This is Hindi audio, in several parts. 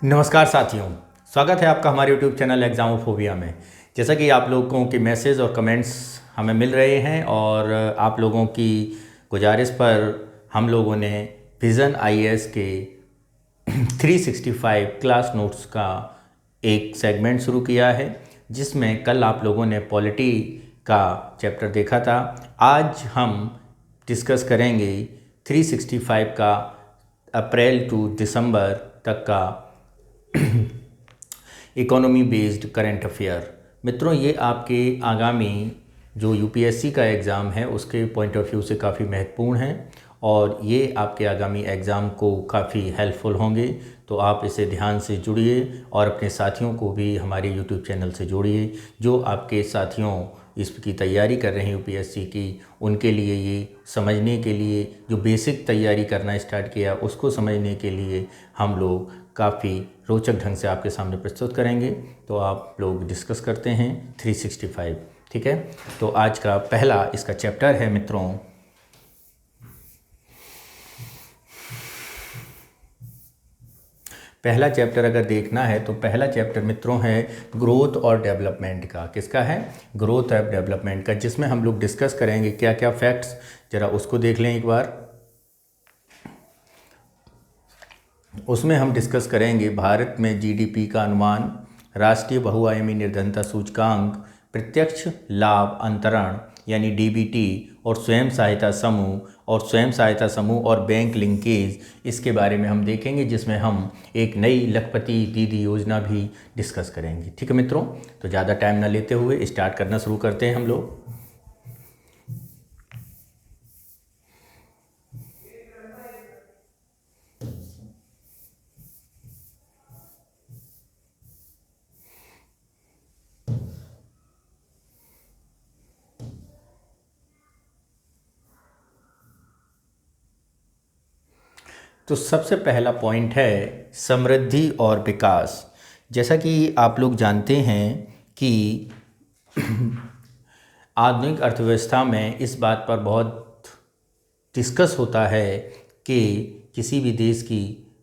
नमस्कार साथियों, स्वागत है आपका हमारे YouTube चैनल एग्जामोफोबिया में। जैसा कि आप लोगों के मैसेज और कमेंट्स हमें मिल रहे हैं और आप लोगों की गुजारिश पर हम लोगों ने विज़न आईएएस के 365 क्लास नोट्स का एक सेगमेंट शुरू किया है, जिसमें कल आप लोगों ने पॉलिटी का चैप्टर देखा था। आज हम डिस्कस करेंगे 365 का अप्रैल टू दिसंबर तक का इकोनॉमी बेस्ड करंट अफेयर। मित्रों, ये आपके आगामी जो यूपीएससी का एग्ज़ाम है उसके पॉइंट ऑफ व्यू से काफ़ी महत्वपूर्ण है और ये आपके आगामी एग्ज़ाम को काफ़ी हेल्पफुल होंगे। तो आप इसे ध्यान से जुड़िए और अपने साथियों को भी हमारे यूट्यूब चैनल से जोड़िए। जो आपके साथियों इसकी तैयारी कर रहे हैं यूपीएससी की, उनके लिए ये समझने के लिए, जो बेसिक तैयारी करना स्टार्ट किया उसको समझने के लिए हम लोग काफ़ी रोचक ढंग से आपके सामने प्रस्तुत करेंगे। तो आप लोग डिस्कस करते हैं 365, ठीक है। तो आज का पहला इसका चैप्टर है मित्रों, पहला चैप्टर अगर देखना है तो पहला चैप्टर मित्रों है ग्रोथ और डेवलपमेंट का। किसका है? ग्रोथ और डेवलपमेंट का, जिसमें हम लोग डिस्कस करेंगे क्या क्या फैक्ट्स, जरा उसको देख लें एक बार। उसमें हम डिस्कस करेंगे भारत में जीडीपी का अनुमान, राष्ट्रीय बहुआयामी निर्धनता सूचकांक, प्रत्यक्ष लाभ अंतरण यानी डीबीटी, और स्वयं सहायता समूह और बैंक लिंकेज, इसके बारे में हम देखेंगे, जिसमें हम एक नई लखपति दीदी योजना भी डिस्कस करेंगे। ठीक है मित्रों, तो ज़्यादा टाइम ना लेते हुए स्टार्ट करना शुरू करते हैं हम लोग। तो सबसे पहला पॉइंट है समृद्धि और विकास। जैसा कि आप लोग जानते हैं कि आधुनिक अर्थव्यवस्था में इस बात पर बहुत डिस्कस होता है कि किसी भी देश की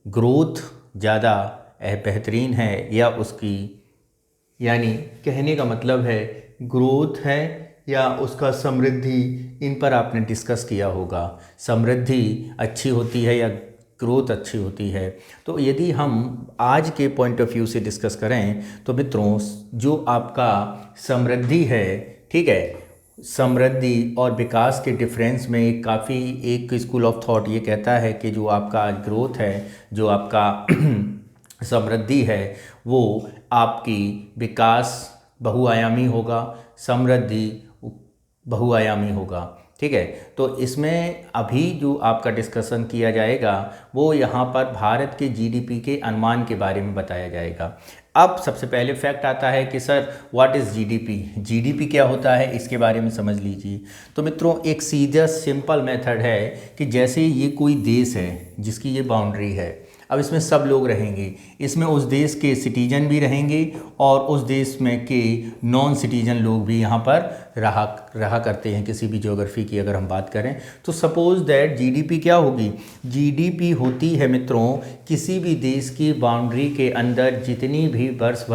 ग्रोथ ज़्यादा बेहतरीन है या उसकी, यानी कहने का मतलब है ग्रोथ है या उसका समृद्धि, इन पर आपने डिस्कस किया होगा। समृद्धि अच्छी होती है या ग्रोथ अच्छी होती है। तो यदि हम आज के पॉइंट ऑफ व्यू से डिस्कस करें तो मित्रों, जो आपका समृद्धि है, ठीक है, समृद्धि और विकास के डिफरेंस में एक स्कूल ऑफ थॉट ये कहता है कि जो आपका ग्रोथ है, जो आपका समृद्धि है, वो आपकी विकास बहुआयामी होगा, समृद्धि बहुआयामी होगा। ठीक है, तो इसमें अभी जो आपका डिस्कशन किया जाएगा वो यहाँ पर भारत के जीडीपी के अनुमान के बारे में बताया जाएगा। अब सबसे पहले फैक्ट आता है कि sir what is GDP, GDP क्या होता है, इसके बारे में समझ लीजिए। तो मित्रों, एक सीधा सिंपल मेथड है कि जैसे ये कोई देश है जिसकी ये बाउंड्री है, अब इसमें सब लोग रहेंगे, इसमें उस देश के सिटीजन भी रहेंगे और उस देश में के नॉन सिटीजन लोग भी यहाँ पर रहा करते हैं। किसी भी ज्योग्राफी की अगर हम बात करें तो सपोज दैट जीडीपी क्या होगी, जीडीपी होती है मित्रों किसी भी देश की बाउंड्री के अंदर जितनी भी वर्ष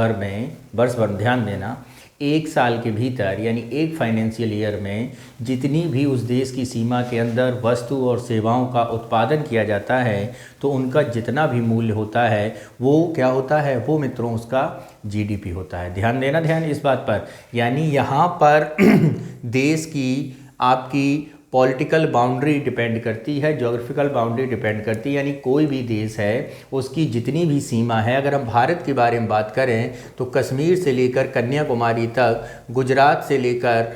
भर ध्यान देना, एक साल के भीतर यानी एक फाइनेंशियल ईयर में जितनी भी उस देश की सीमा के अंदर वस्तु और सेवाओं का उत्पादन किया जाता है, तो उनका जितना भी मूल्य होता है वो क्या होता है, वो मित्रों उसका जीडीपी होता है। ध्यान देना, ध्यान इस बात पर, यानी यहाँ पर देश की आपकी पॉलिटिकल बाउंड्री डिपेंड करती है, ज्योग्राफिकल बाउंड्री डिपेंड करती है, यानी कोई भी देश है उसकी जितनी भी सीमा है। अगर हम भारत के बारे में बात करें तो कश्मीर से लेकर कन्याकुमारी तक, गुजरात से लेकर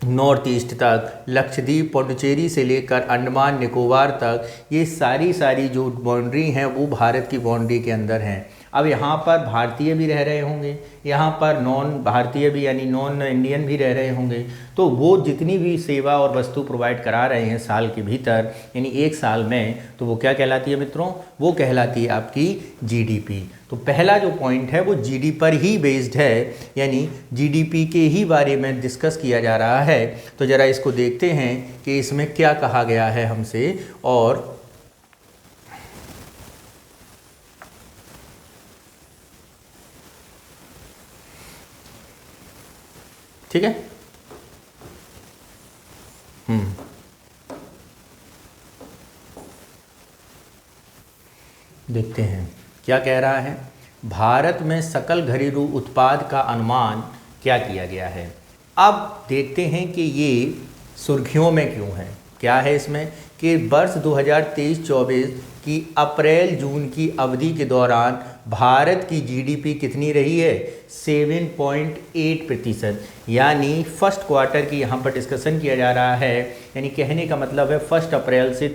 नॉर्थ ईस्ट तक, लक्षद्वीप पौंडुचेरी से लेकर अंडमान निकोबार तक, ये सारी जो बाउंड्री हैं वो भारत की बाउंड्री के अंदर हैं। अब यहाँ पर भारतीय भी रह रहे होंगे, यहाँ पर नॉन भारतीय भी यानी नॉन इंडियन भी रह रहे होंगे, तो वो जितनी भी सेवा और वस्तु प्रोवाइड करा रहे हैं साल के भीतर यानी एक साल में, तो वो क्या कहलाती है मित्रों, वो कहलाती है आपकी जीडीपी। तो पहला जो पॉइंट है वो जीडी पर ही बेस्ड है, यानी जीडीपी के ही बारे में डिस्कस किया जा रहा है। तो ज़रा इसको देखते हैं कि इसमें क्या कहा गया है हमसे। और ठीक है। देखते हैं क्या कह रहा है। भारत में सकल घरेलू उत्पाद का अनुमान क्या किया गया है। अब देखते हैं कि ये सुर्खियों में क्यों है। क्या है इसमें कि वर्ष 2023-24 की अप्रैल जून की अवधि के दौरान भारत की जीडीपी कितनी रही है, 7.8%। यानी फर्स्ट क्वार्टर की यहाँ पर डिस्कशन किया जा रहा है। यानी कहने का मतलब है 1 अप्रैल से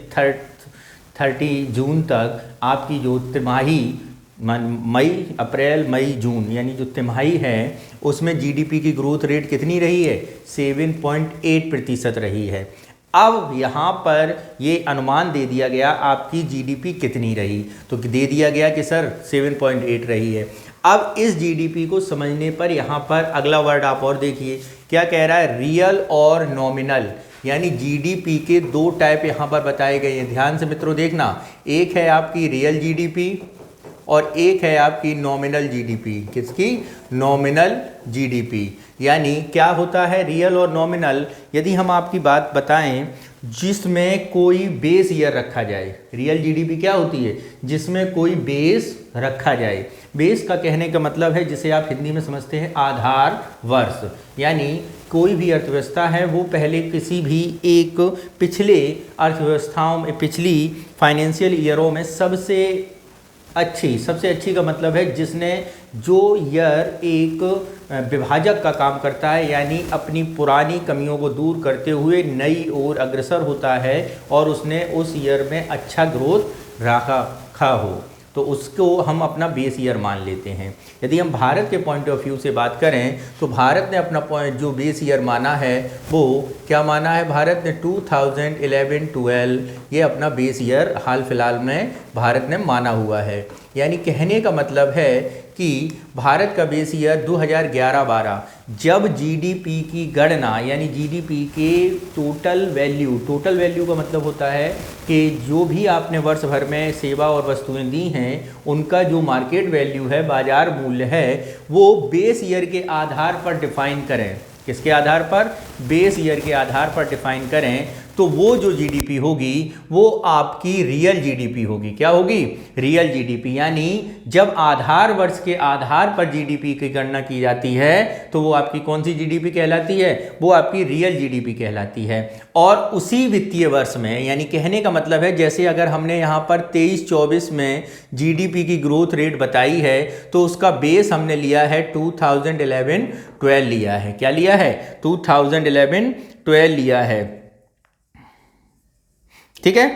30 जून तक आपकी जो तिमाही मई, अप्रैल, मई, जून यानी जो तिमाही है उसमें जीडीपी की ग्रोथ रेट कितनी रही है, 7.8% रही है। अब यहाँ पर ये अनुमान दे दिया गया आपकी जीडीपी कितनी रही, तो दे दिया गया कि सर 7.8 रही है। अब इस जीडीपी को समझने पर यहाँ पर अगला वर्ड आप और देखिए क्या कह रहा है, रियल और नॉमिनल। यानी जीडीपी के दो टाइप यहाँ पर बताए गए हैं। ध्यान से मित्रों देखना, एक है आपकी रियल जीडीपी और एक है आपकी नॉमिनल जीडीपी। किसकी, नॉमिनल जीडीपी। यानी क्या होता है रियल और नॉमिनल, यदि हम आपकी बात बताएं जिसमें कोई बेस ईयर रखा जाए। रियल जीडीपी क्या होती है, जिसमें कोई बेस रखा जाए। बेस का कहने का मतलब है जिसे आप हिंदी में समझते हैं आधार वर्ष। यानी कोई भी अर्थव्यवस्था है वो पहले किसी भी एक पिछले अर्थव्यवस्थाओं में, पिछली फाइनेंशियल ईयरों में सबसे अच्छी का मतलब है जिसने जो ईयर एक विभाजक का काम करता है, यानी अपनी पुरानी कमियों को दूर करते हुए नई ओर अग्रसर होता है और उसने उस ईयर में अच्छा ग्रोथ रखा हो, तो उसको हम अपना बेस ईयर मान लेते हैं। यदि हम भारत के पॉइंट ऑफ व्यू से बात करें तो भारत ने अपना जो बेस ईयर माना है वो क्या माना है, भारत ने 2011-12 ये अपना बेस ईयर हाल फिलहाल में भारत ने माना हुआ है। यानी कहने का मतलब है कि भारत का बेस ईयर 2011-12 जब जीडीपी की गणना, यानी जीडीपी के टोटल वैल्यू का मतलब होता है कि जो भी आपने वर्ष भर में सेवा और वस्तुएं दी हैं उनका जो मार्केट वैल्यू है, बाजार मूल्य है, वो बेस ईयर के आधार पर डिफाइन करें। किसके आधार पर, बेस ईयर के आधार पर डिफाइन करें, तो वो जो जीडीपी होगी वो आपकी रियल जीडीपी होगी। क्या होगी, रियल जीडीपी। यानी जब आधार वर्ष के आधार पर जीडीपी की गणना की जाती है तो वो आपकी कौन सी जीडीपी कहलाती है, वो आपकी रियल जीडीपी कहलाती है। और उसी वित्तीय वर्ष में, यानी कहने का मतलब है जैसे अगर हमने यहाँ पर 23-24 में जीडीपी की ग्रोथ रेट बताई है तो उसका बेस हमने लिया है 2011-12 लिया है। क्या लिया है, 2011-12 लिया है। ठीक है,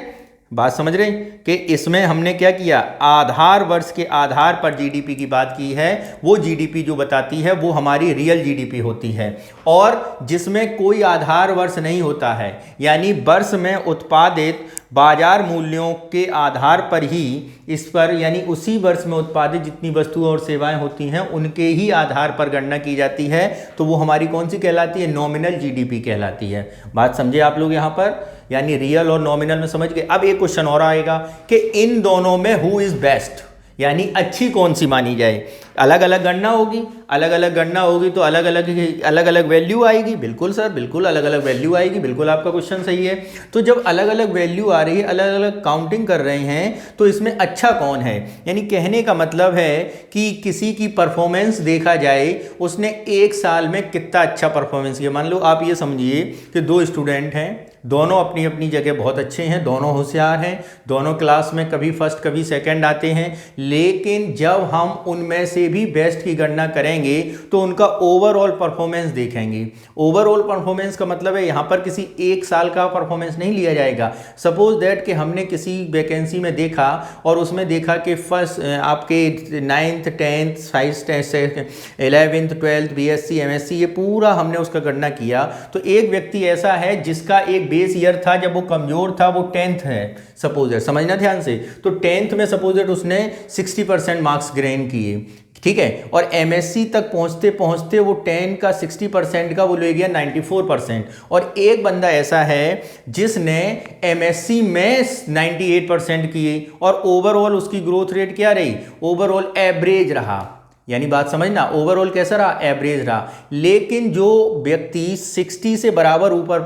बात समझ रहे हैं कि इसमें हमने क्या किया, आधार वर्ष के आधार पर जीडीपी की बात की है। वो जीडीपी जो बताती है वो हमारी रियल जीडीपी होती है। और जिसमें कोई आधार वर्ष नहीं होता है, यानी वर्ष में उत्पादित बाजार मूल्यों के आधार पर ही इस पर, यानी उसी वर्ष में उत्पादित जितनी वस्तुएं और सेवाएं होती हैं उनके ही आधार पर गणना की जाती है, तो वो हमारी कौन सी कहलाती है, नॉमिनल जीडीपी कहलाती है। बात समझे आप लोग यहाँ पर, यानी रियल और नॉमिनल में समझ गए। अब एक क्वेश्चन और आएगा कि इन दोनों में हु इज बेस्ट, यानी अच्छी कौन सी मानी जाए। अलग अलग गणना होगी, अलग अलग गणना होगी तो अलग अलग वैल्यू आएगी। बिल्कुल सर, बिल्कुल अलग अलग वैल्यू आएगी, बिल्कुल आपका क्वेश्चन सही है। तो जब अलग अलग वैल्यू आ रही है, अलग अलग काउंटिंग कर रहे हैं, तो इसमें अच्छा कौन है, यानी कहने का मतलब है कि किसी की परफॉर्मेंस देखा जाए उसने एक साल में कितना अच्छा परफॉर्मेंस किया। मान लो आप ये समझिए कि दो स्टूडेंट हैं, दोनों अपनी अपनी जगह बहुत अच्छे हैं, दोनों होशियार हैं, दोनों क्लास में कभी फर्स्ट कभी सेकंड आते हैं, लेकिन जब हम उनमें से भी बेस्ट की गणना करेंगे तो उनका ओवरऑल परफॉर्मेंस देखेंगे। ओवरऑल परफॉर्मेंस का मतलब है यहाँ पर किसी एक साल का परफॉर्मेंस नहीं लिया जाएगा। सपोज दैट कि हमने किसी वैकेंसी में देखा और उसमें देखा कि फर्स्ट आपके 9th 10th 11th 12th BSc MSc ये पूरा हमने उसका गणना किया, तो एक व्यक्ति ऐसा है जिसका एक बेस ईयर था जब वो कमजोर था, वो 10th है सपोज, समझना ध्यान से। तो 10th में सपोज उसने 60% मार्क्स ग्रेन किए, ठीक है, और MSc तक पहुंचते पहुंचते वो 10 का 60% का वो ले गया 94%। और एक बंदा ऐसा है जिसने MSc में 98% किए और ओवरऑल उसकी ग्रोथ रेट क्या रही, ओवरऑल एवरेज रहा। यानी बात समझना, ओवरऑल कैसा रहा, एवरेज रहा। लेकिन जो व्यक्ति 60 से बराबर ऊपर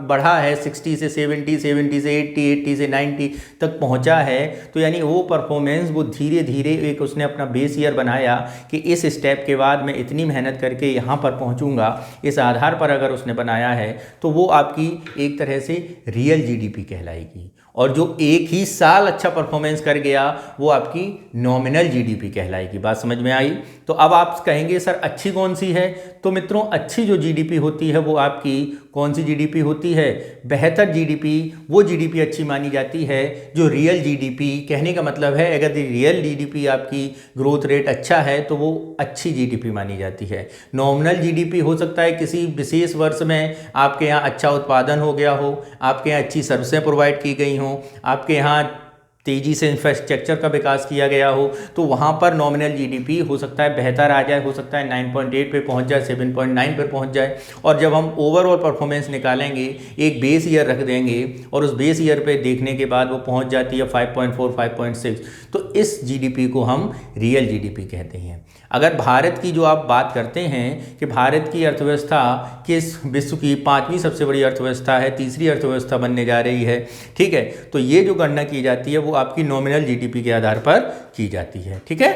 बढ़ा है, 60 से 70, 70 से 80, 80 से 90 तक पहुंचा है, तो यानी वो परफॉर्मेंस वो धीरे धीरे एक उसने अपना बेस ईयर बनाया कि इस स्टेप के बाद मैं इतनी मेहनत करके यहाँ पर पहुँचूँगा, इस आधार पर अगर उसने बनाया है तो वो आपकी एक तरह से रियल जीडीपी कहलाएगी। और जो एक ही साल अच्छा परफॉर्मेंस कर गया वो आपकी नॉमिनल जीडीपी कहलाएगी। बात समझ में आई? तो अब आप कहेंगे सर अच्छी कौन सी है? तो मित्रों अच्छी जो जीडीपी होती है वो आपकी कौन सी जीडीपी होती है? बेहतर जीडीपी, वो जीडीपी अच्छी मानी जाती है जो रियल जीडीपी, कहने का मतलब है अगर रियल जीडीपी आपकी ग्रोथ रेट अच्छा है तो वो अच्छी जीडीपी मानी जाती है। नॉमिनल जीडीपी हो सकता है किसी विशेष वर्ष में आपके यहाँ अच्छा उत्पादन हो गया हो, आपके यहाँ अच्छी सर्विसें प्रोवाइड की गई हों, आपके यहाँ तेज़ी से इंफ्रास्ट्रक्चर का विकास किया गया हो, तो वहाँ पर नॉमिनल जीडीपी हो सकता है बेहतर आ जाए, हो सकता है 9.8 पे पहुँच जाए, 7.9 पे पहुँच जाए। और जब हम ओवरऑल परफॉर्मेंस निकालेंगे, एक बेस ईयर रख देंगे और उस बेस ईयर पे देखने के बाद वो पहुँच जाती है 5.4, 5.6, तो इस जीडीपी को हम रियल जीडीपी कहते हैं। अगर भारत की जो आप बात करते हैं कि भारत की अर्थव्यवस्था किस विश्व की 5वीं सबसे बड़ी अर्थव्यवस्था है, तीसरी अर्थव्यवस्था बनने जा रही है, ठीक है, तो ये जो गणना की जाती है वो आपकी नॉमिनल जीडीपी के आधार पर की जाती है। ठीक है,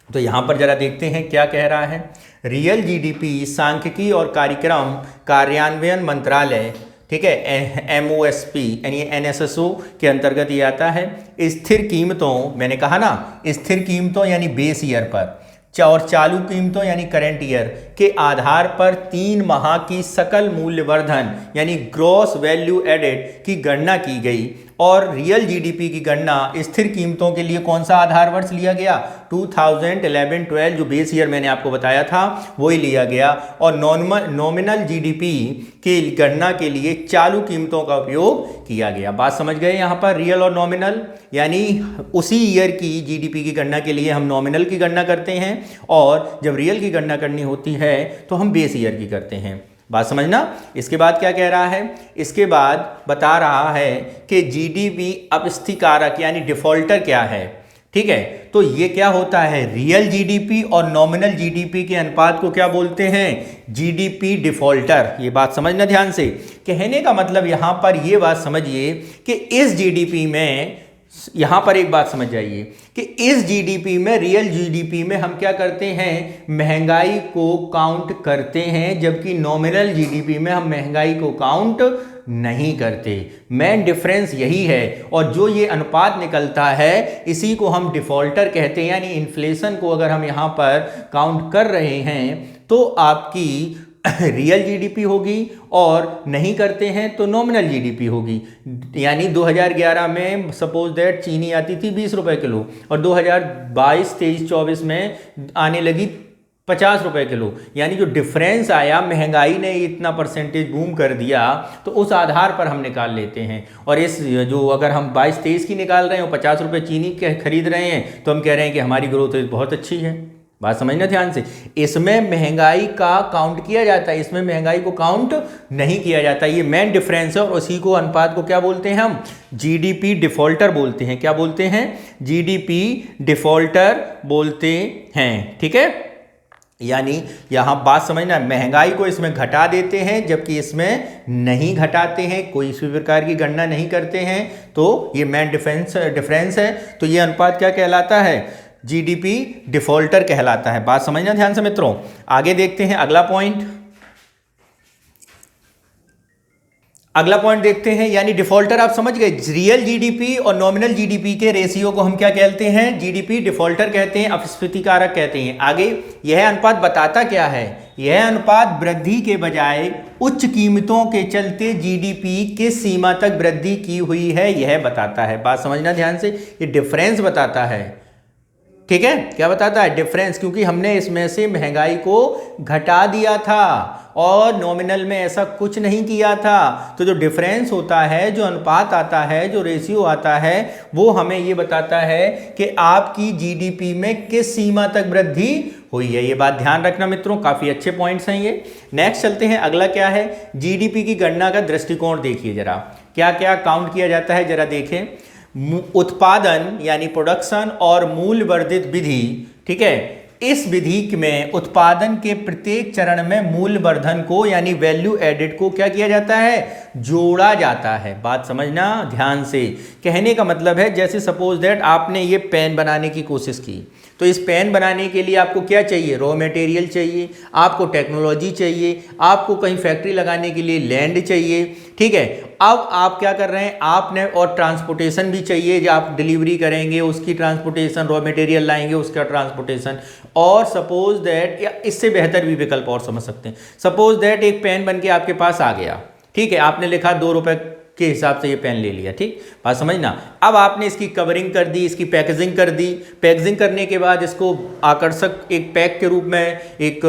तो यहाँ पर जरा देखते हैं क्या कह रहा है। रियल जीडीपी सांख्यिकी और कार्यक्रम कार्यान्वयन मंत्रालय, ठीक है, MOSP यानी NSSO के अंतर्गत ये आता है। स्थिर कीमतों, मैंने कहा ना, स्थिर कीमतों यानी बेस ईयर पर, और चालू कीमतों यानी करंट ईयर के आधार पर 3 माह की सकल मूल्य वर्धन यानी ग्रॉस वैल्यू एडेड की गणना की गई। और रियल जीडीपी की गणना स्थिर कीमतों के लिए कौन सा आधार वर्ष लिया गया? 2011-12 जो बेस ईयर मैंने आपको बताया था वही लिया गया। और नॉमिनल जीडीपी की गणना के लिए चालू कीमतों का उपयोग किया गया। बात समझ गए? यहाँ पर रियल और नॉमिनल, यानी उसी ईयर की जीडीपी की गणना के लिए हम नॉमिनल की गणना करते हैं और जब रियल की गणना करनी होती है तो हम बेस ईयर की करते हैं। बात समझना। इसके बाद क्या कह रहा है? इसके बाद बता रहा है कि जीडीपी अपस्थि कारक यानी डिफॉल्टर क्या है। ठीक है, तो ये क्या होता है? रियल जीडीपी और नॉमिनल जीडीपी के अनुपात को क्या बोलते हैं? GDP defaulter. ये बात समझना ध्यान से। कहने का मतलब यहां पर ये बात समझिए कि इस जीडीपी में, यहां पर एक बात समझ जाइए कि इस जीडीपी में, रियल जीडीपी में हम क्या करते हैं? महंगाई को काउंट करते हैं, जबकि नॉमिनल जीडीपी में हम महंगाई को काउंट नहीं करते। मेन डिफरेंस यही है। और जो ये अनुपात निकलता है इसी को हम डिफॉल्टर कहते हैं। यानी इन्फ्लेशन को अगर हम यहाँ पर काउंट कर रहे हैं तो आपकी रियल जीडीपी होगी, और नहीं करते हैं तो नॉमिनल जीडीपी होगी। यानी 2011 में सपोज दैट चीनी आती थी 20 रुपए किलो और 2022, 23, 24 में आने लगी 50 रुपए किलो। यानी जो डिफरेंस आया, महंगाई ने इतना परसेंटेज बूम कर दिया, तो उस आधार पर हम निकाल लेते हैं। और इस जो अगर हम 22-23 की निकाल रहे हैं और 50 रुपए चीनी खरीद रहे हैं तो हम कह रहे हैं कि हमारी ग्रोथ रेट बहुत अच्छी है। बात समझना ध्यान से। इसमें महंगाई का काउंट किया जाता है, इसमें महंगाई को काउंट नहीं किया जाता। ये मेन डिफरेंस है और उसी को अनुपात को क्या बोलते हैं हम? जीडीपी डिफॉल्टर बोलते हैं। क्या बोलते हैं? जीडीपी डिफॉल्टर बोलते हैं। ठीक है, यानी यहां बात समझना, महंगाई को इसमें घटा देते हैं जबकि इसमें नहीं घटाते हैं, कोई इसी प्रकार की गणना नहीं करते हैं। तो ये मेन डिफरेंस है। तो ये अनुपात क्या कहलाता है? जीडीपी डिफॉल्टर कहलाता है। बात समझना ध्यान से मित्रों। आगे देखते हैं अगला पॉइंट। अगला पॉइंट देखते हैं, यानी डिफॉल्टर आप समझ गए। रियल जीडीपी और नॉमिनल जीडीपी के रेशियो को हम क्या कहते हैं? जीडीपी डिफॉल्टर कहते हैं, अपस्फीति कारक कहते हैं। आगे यह अनुपात बताता क्या है? यह अनुपात वृद्धि के बजाय उच्च कीमतों के चलते जीडीपी किस सीमा तक वृद्धि की हुई है यह बताता है। बात समझना ध्यान से। ये डिफरेंस बताता है। ठीक है, क्या बताता है? डिफरेंस, क्योंकि हमने इसमें से महंगाई को घटा दिया था और नॉमिनल में ऐसा कुछ नहीं किया था। तो जो डिफरेंस होता है, जो अनुपात आता है, जो रेशियो आता है, वो हमें ये बताता है कि आपकी जीडीपी में किस सीमा तक वृद्धि हुई है। ये बात ध्यान रखना मित्रों, काफी अच्छे पॉइंट्स हैं ये। नेक्स्ट चलते हैं, अगला क्या है? जीडीपी की गणना का दृष्टिकोण देखिए जरा, क्या क्या काउंट किया जाता है जरा देखें। उत्पादन यानी प्रोडक्शन और मूल्य वर्धित विधि, ठीक है, इस विधि में उत्पादन के प्रत्येक चरण में मूल्य वर्धन को यानी वैल्यू एडेड को क्या किया जाता है, जोड़ा जाता है। बात समझना ध्यान से। कहने का मतलब है जैसे सपोज दैट आपने ये पेन बनाने की कोशिश की, तो इस पेन बनाने के लिए आपको क्या चाहिए, रॉ मटेरियल चाहिए, आपको टेक्नोलॉजी चाहिए, आपको कहीं फैक्ट्री लगाने के लिए लैंड चाहिए, ठीक है। अब आप क्या कर रहे हैं, आपने और ट्रांसपोर्टेशन भी चाहिए, जो आप डिलीवरी करेंगे उसकी ट्रांसपोर्टेशन, रॉ मटेरियल लाएंगे उसका ट्रांसपोर्टेशन। और सपोज दैट, या इससे बेहतर भी विकल्प और समझ सकते हैं, सपोज दैट एक पेन बन के आपके पास आ गया, ठीक है, आपने लिखा 2 रुपये के हिसाब से ये पेन ले लिया, ठीक, बात समझना। अब आपने इसकी कवरिंग कर दी, इसकी पैकेजिंग कर दी, पैकेजिंग करने के बाद इसको आकर्षक एक पैक के रूप में एक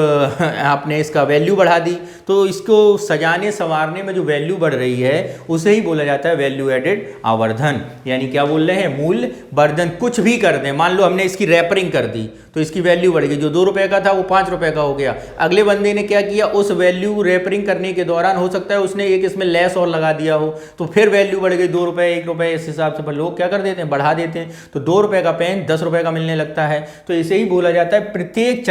आपने इसका वैल्यू बढ़ा दी, तो इसको सजाने संवारने में जो वैल्यू बढ़ रही है उसे ही बोला जाता है वैल्यू एडेड आवर्धन, यानी क्या बोल रहे हैं, मूल्य वर्धन। कुछ भी कर दें, मान लो हमने इसकी रैपरिंग कर दी तो इसकी वैल्यू बढ़ गई, जो 2 रुपये का था वो 5 रुपये का हो गया। अगले बंदे ने क्या किया, उस वैल्यू रैपरिंग करने के दौरान हो सकता है उसने एक इसमें लेस और लगा दिया हो, तो फिर वैल्यू बढ़ गई 2 रुपये 1 रुपये, इस हिसाब से लोग क्या कर देते हैं, बढ़ा देते हैं। तो 2 रुपये का पेन 10 रुपये का मिलने लगता है। तो इसे ही बोला जाता है प्रत्येक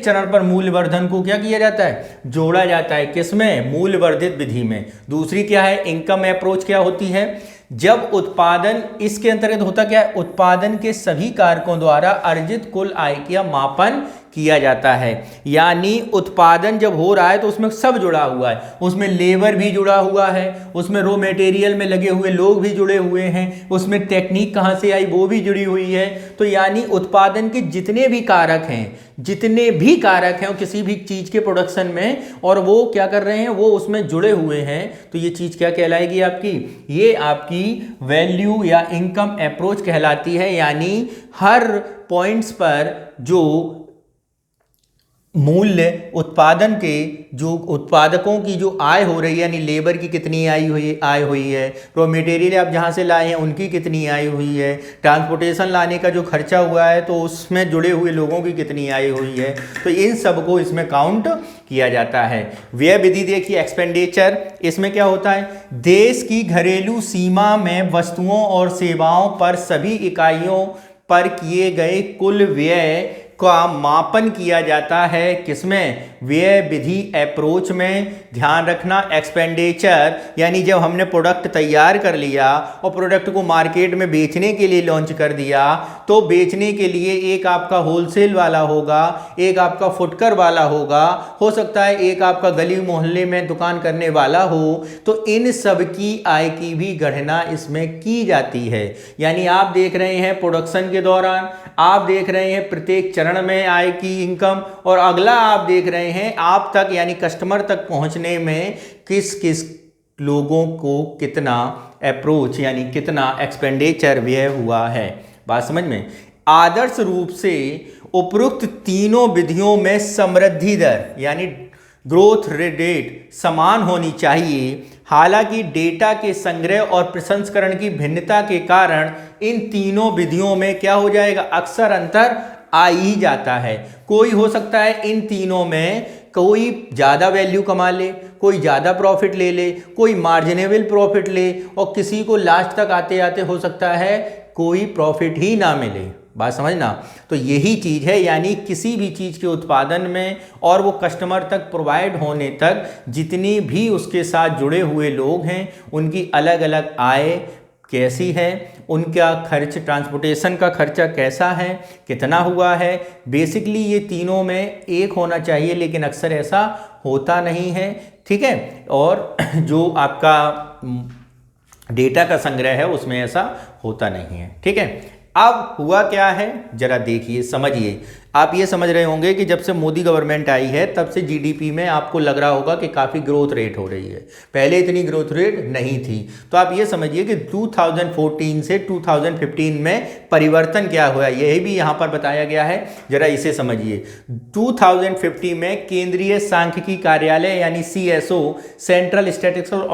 चरण पर मूल्य वर्धन को क्या किया जाता है, जोड़ा जाता है। किसमें, मूल्य वर्धित विधि में। दूसरी क्या है, इनकम अप्रोच क्या होती है, जब उत्पादन, इसके अंतर्गत होता क्या है, उत्पादन के सभी कारकों द्वारा अर्जित कुल आय का मापन किया जाता है। यानी उत्पादन जब हो रहा है तो उसमें सब जुड़ा हुआ है, उसमें लेबर भी जुड़ा हुआ है, उसमें रॉ मटेरियल में लगे हुए लोग भी जुड़े हुए हैं, उसमें टेक्निक कहाँ से आई वो भी जुड़ी हुई है। तो यानी उत्पादन के जितने भी कारक हैं किसी भी चीज के प्रोडक्शन में, और वो क्या कर रहे हैं, वो उसमें जुड़े हुए हैं, तो ये चीज क्या कहलाएगी आपकी, ये आपकी वैल्यू या इनकम अप्रोच कहलाती है। यानी हर पॉइंट्स पर जो मूल्य उत्पादन के, जो उत्पादकों की जो आय हो रही है, यानी लेबर की कितनी आय हुई है, रॉ मटेरियल आप जहाँ से लाए हैं उनकी कितनी आय हुई है, ट्रांसपोर्टेशन लाने का जो खर्चा हुआ है तो उसमें जुड़े हुए लोगों की कितनी आय हुई है, तो इन सब को इसमें काउंट किया जाता है। व्यय विधि देखिए, एक्सपेंडिचर, इसमें क्या होता है, देश की घरेलू सीमा में वस्तुओं और सेवाओं पर सभी इकाइयों पर किए गए कुल व्यय का मापन किया जाता है। किसमें, व्यय विधि अप्रोच में। ध्यान रखना, एक्सपेंडिचर यानी जब हमने प्रोडक्ट तैयार कर लिया और प्रोडक्ट को मार्केट में बेचने के लिए लॉन्च कर दिया, तो बेचने के लिए एक आपका होलसेल वाला होगा, एक आपका फुटकर वाला होगा, हो सकता है एक आपका गली मोहल्ले में दुकान करने वाला हो, तो इन सब की आय की भी गणना इसमें की जाती है। यानी आप देख रहे हैं प्रोडक्शन के दौरान, आप देख रहे हैं प्रत्येक चरण में आय की इनकम, और अगला आप देख रहे हैं आप तक यानी कस्टमर तक पहुंचने में किस किस लोगों को कितना अप्रोच यानी कितना एक्सपेंडिचर व्यय हुआ है। बात समझ में। आदर्श रूप से उपरोक्त तीनों विधियों में समृद्धि दर यानी ग्रोथ रेट समान होनी चाहिए। हालांकि डेटा के संग्रह और प्रसंस्करण की भिन्नता के कारण इन तीनों विधियों में क्या हो जाएगा, अक्सर अंतर आ ही जाता है। कोई हो सकता है इन तीनों में कोई ज़्यादा वैल्यू कमा ले, कोई ज़्यादा प्रॉफिट ले ले, कोई मार्जिनेबल प्रॉफिट ले, और किसी को लास्ट तक आते आते हो सकता है कोई प्रॉफिट ही ना मिले। बात समझना। तो यही चीज़ है, यानी किसी भी चीज़ के उत्पादन में और वो कस्टमर तक प्रोवाइड होने तक जितनी भी उसके साथ जुड़े हुए लोग हैं उनकी अलग अलग आय कैसी है, उनका खर्च, ट्रांसपोर्टेशन का खर्चा कैसा है, कितना हुआ है। बेसिकली ये तीनों में एक होना चाहिए, लेकिन अक्सर ऐसा होता नहीं है, ठीक है। और जो आपका डेटा का संग्रह है उसमें ऐसा होता नहीं है, ठीक है। अब हुआ क्या है जरा देखिए, समझिए। आप ये समझ रहे होंगे कि जब से मोदी गवर्नमेंट आई है तब से जीडीपी में आपको लग रहा होगा कि काफ़ी ग्रोथ रेट हो रही है, पहले इतनी ग्रोथ रेट नहीं थी। तो आप ये समझिए कि 2014 से 2015 में परिवर्तन क्या हुआ, यही भी यहाँ पर बताया गया है, जरा इसे समझिए। 2050 में केंद्रीय सांख्यिकी कार्यालय यानी CSO, सेंट्रल स्टैटिस्टिकल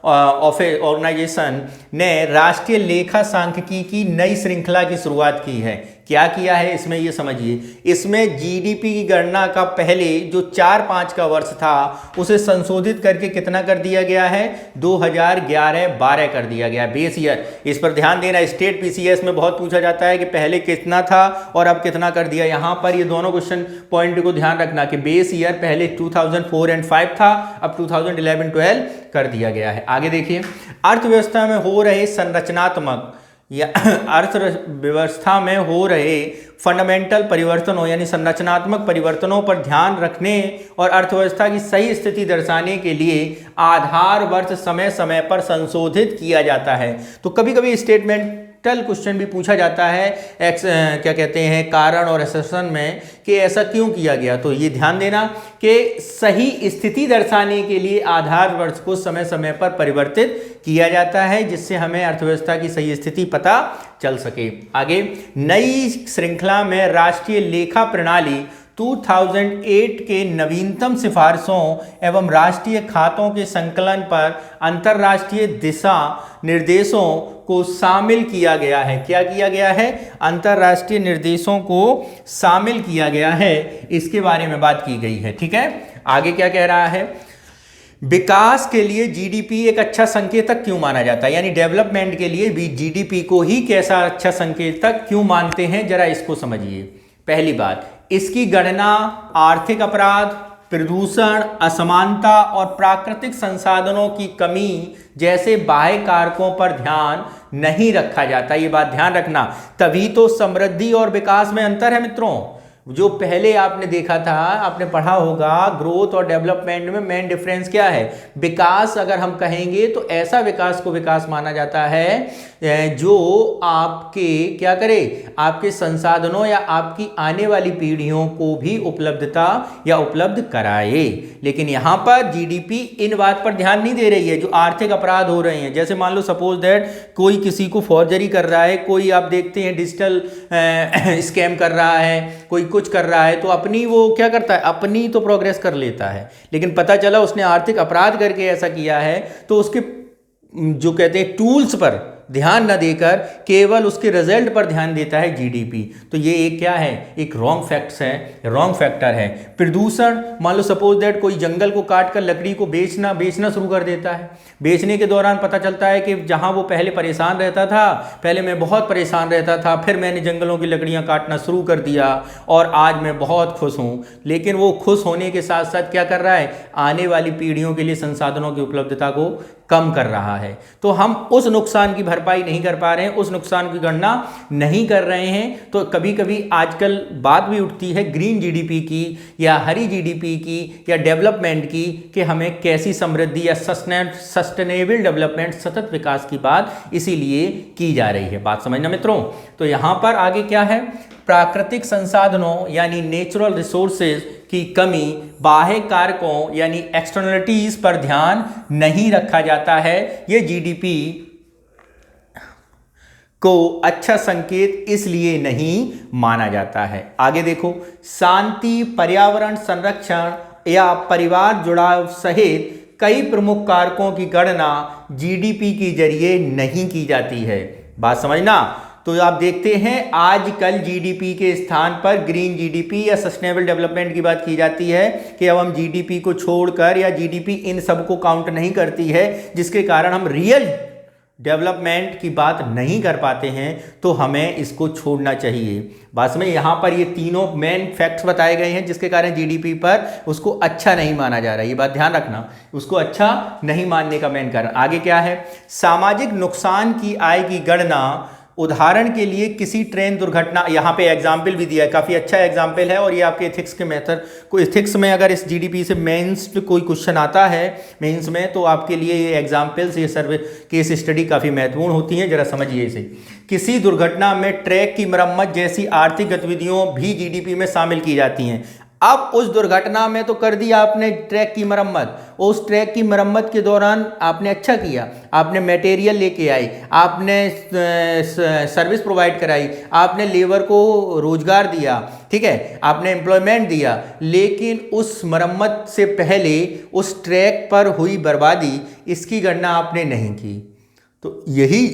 ऑर्गेनाइजेशन ने राष्ट्रीय लेखा सांख्यिकी की नई श्रृंखला की शुरुआत की है। क्या किया है इसमें ये समझिए। इसमें जीडीपी की गणना का पहले जो 4-5 का वर्ष था उसे संशोधित करके कितना कर दिया गया है, 2011-12 कर दिया गया बेस ईयर। इस पर ध्यान देना, स्टेट पीसीएस में बहुत पूछा जाता है कि पहले कितना था और अब कितना कर दिया। यहां पर ये दोनों क्वेश्चन पॉइंट को ध्यान रखना कि बेस ईयर पहले 2004 एंड 5 था, अब 2011-12 कर दिया गया है। आगे देखिए, अर्थव्यवस्था में हो रहे संरचनात्मक या अर्थव्यवस्था में हो रहे फंडामेंटल परिवर्तनों यानी संरचनात्मक परिवर्तनों पर ध्यान रखने और अर्थव्यवस्था की सही स्थिति दर्शाने के लिए आधार वर्ष समय समय पर संशोधित किया जाता है। तो कभी कभी स्टेटमेंटल क्वेश्चन भी पूछा जाता है क्या कहते हैं कारण और असर्शन में कि ऐसा क्यों किया गया। तो ये ध्यान देना कि सही स्थिति दर्शाने के लिए आधार वर्ष को समय समय पर परिवर्तित किया जाता है जिससे हमें अर्थव्यवस्था की सही स्थिति पता चल सके। आगे, नई श्रृंखला में राष्ट्रीय लेखा प्रणाली 2008 के नवीनतम सिफारिशों एवं राष्ट्रीय खातों के संकलन पर अंतर्राष्ट्रीय दिशा निर्देशों को शामिल किया गया है। क्या किया गया है, अंतर्राष्ट्रीय निर्देशों को शामिल किया गया है, इसके बारे में बात की गई है। ठीक है, आगे क्या कह रहा है, विकास के लिए जीडीपी एक अच्छा संकेतक क्यों माना जाता है, यानी डेवलपमेंट के लिए भी जीडीपी को ही कैसा अच्छा संकेतक क्यों मानते हैं, जरा इसको समझिए। पहली बात, इसकी गणना आर्थिक अपराध, प्रदूषण, असमानता और प्राकृतिक संसाधनों की कमी जैसे बाह्य कारकों पर ध्यान नहीं रखा जाता। ये बात ध्यान रखना, तभी तो समृद्धि और विकास में अंतर है मित्रों। जो पहले आपने देखा था, आपने पढ़ा होगा, ग्रोथ और डेवलपमेंट में मेन डिफरेंस क्या है। विकास अगर हम कहेंगे तो ऐसा विकास को विकास माना जाता है जो आपके क्या करे, आपके संसाधनों या आपकी आने वाली पीढ़ियों को भी उपलब्धता या उपलब्ध कराए। लेकिन यहाँ पर जीडीपी इन बात पर ध्यान नहीं दे रही है। जो आर्थिक अपराध हो रहे हैं, जैसे मान लो सपोज दैट कोई किसी को फॉर्जरी कर रहा है, कोई आप देखते हैं डिजिटल स्कैम कर रहा है, कोई कुछ कर रहा है, तो अपनी वो क्या करता है, अपनी तो प्रोग्रेस कर लेता है, लेकिन पता चला उसने आर्थिक अपराध करके ऐसा किया है तो उसके जो कहते हैं टूल्स पर ध्यान न देकर केवल उसके रिजल्ट पर ध्यान देता है जीडीपी। तो ये एक क्या है, एक रॉन्ग फैक्ट्स है, रॉन्ग फैक्टर है। प्रदूषण, मान लो सपोज दैट कोई जंगल को काट कर लकड़ी को बेचना शुरू कर देता है। बेचने के दौरान पता चलता है कि जहां वो पहले परेशान रहता था, पहले मैं बहुत परेशान रहता था, फिर मैंने जंगलों की लकड़ियां काटना शुरू कर दिया और आज मैं बहुत खुश हूं। लेकिन वो खुश होने के साथ साथ क्या कर रहा है, आने वाली पीढ़ियों के लिए संसाधनों की उपलब्धता को कम कर रहा है। तो हम उस नुकसान की भरपाई नहीं कर पा रहे हैं, उस नुकसान की गणना नहीं कर रहे हैं। तो कभी कभी आजकल बात भी उठती है ग्रीन जीडीपी की या हरी जीडीपी की या डेवलपमेंट की, कि हमें कैसी समृद्धि या सस्टेनेबल डेवलपमेंट, सतत विकास की बात इसीलिए की जा रही है। बात समझना मित्रों। तो यहाँ पर आगे क्या है, प्राकृतिक संसाधनों यानी नेचुरल रिसोर्सेज की कमी, बाह्य कारकों यानी एक्सटर्नलिटीज पर ध्यान नहीं रखा जाता है। ये जीडीपी को अच्छा संकेत इसलिए नहीं माना जाता है। आगे देखो, शांति, पर्यावरण संरक्षण या परिवार जुड़ाव सहित कई प्रमुख कारकों की गणना जीडीपी के जरिए नहीं की जाती है। बात समझना। तो आप देखते हैं आजकल जीडीपी के स्थान पर ग्रीन जीडीपी या सस्टेनेबल डेवलपमेंट की बात की जाती है कि अब हम जीडीपी को छोड़कर, या जीडीपी इन सब को काउंट नहीं करती है, जिसके कारण हम रियल डेवलपमेंट की बात नहीं कर पाते हैं। तो हमें इसको छोड़ना चाहिए। बस में यहाँ पर ये तीनों मेन फैक्ट्स बताए गए हैं जिसके कारण जीडीपी पर उसको अच्छा नहीं माना जा रहा है। ये बात ध्यान रखना, उसको अच्छा नहीं मानने का मेन कारण। आगे क्या है, सामाजिक नुकसान की आय की गणना, उदाहरण के लिए किसी ट्रेन दुर्घटना, यहाँ पे एग्जाम्पल भी दिया है, काफ़ी अच्छा एग्जाम्पल है। और ये आपके एथिक्स के मेथड को, एथिक्स में अगर इस जीडीपी से मेंस कोई क्वेश्चन आता है मेंस में, तो आपके लिए ये एग्जाम्पल्स, ये सर्वे केस स्टडी काफ़ी महत्वपूर्ण होती हैं। जरा समझिए इसे। किसी दुर्घटना में ट्रैक की मरम्मत जैसी आर्थिक गतिविधियों भी जीडीपी में शामिल की जाती हैं। अब उस दुर्घटना में तो कर दिया आपने ट्रैक की मरम्मत, उस ट्रैक की मरम्मत के दौरान आपने अच्छा किया, आपने मटेरियल लेके आई, आपने सर्विस प्रोवाइड कराई, आपने लेबर को रोजगार दिया, ठीक है, आपने एम्प्लॉयमेंट दिया। लेकिन उस मरम्मत से पहले उस ट्रैक पर हुई बर्बादी, इसकी गणना आपने नहीं की। तो यही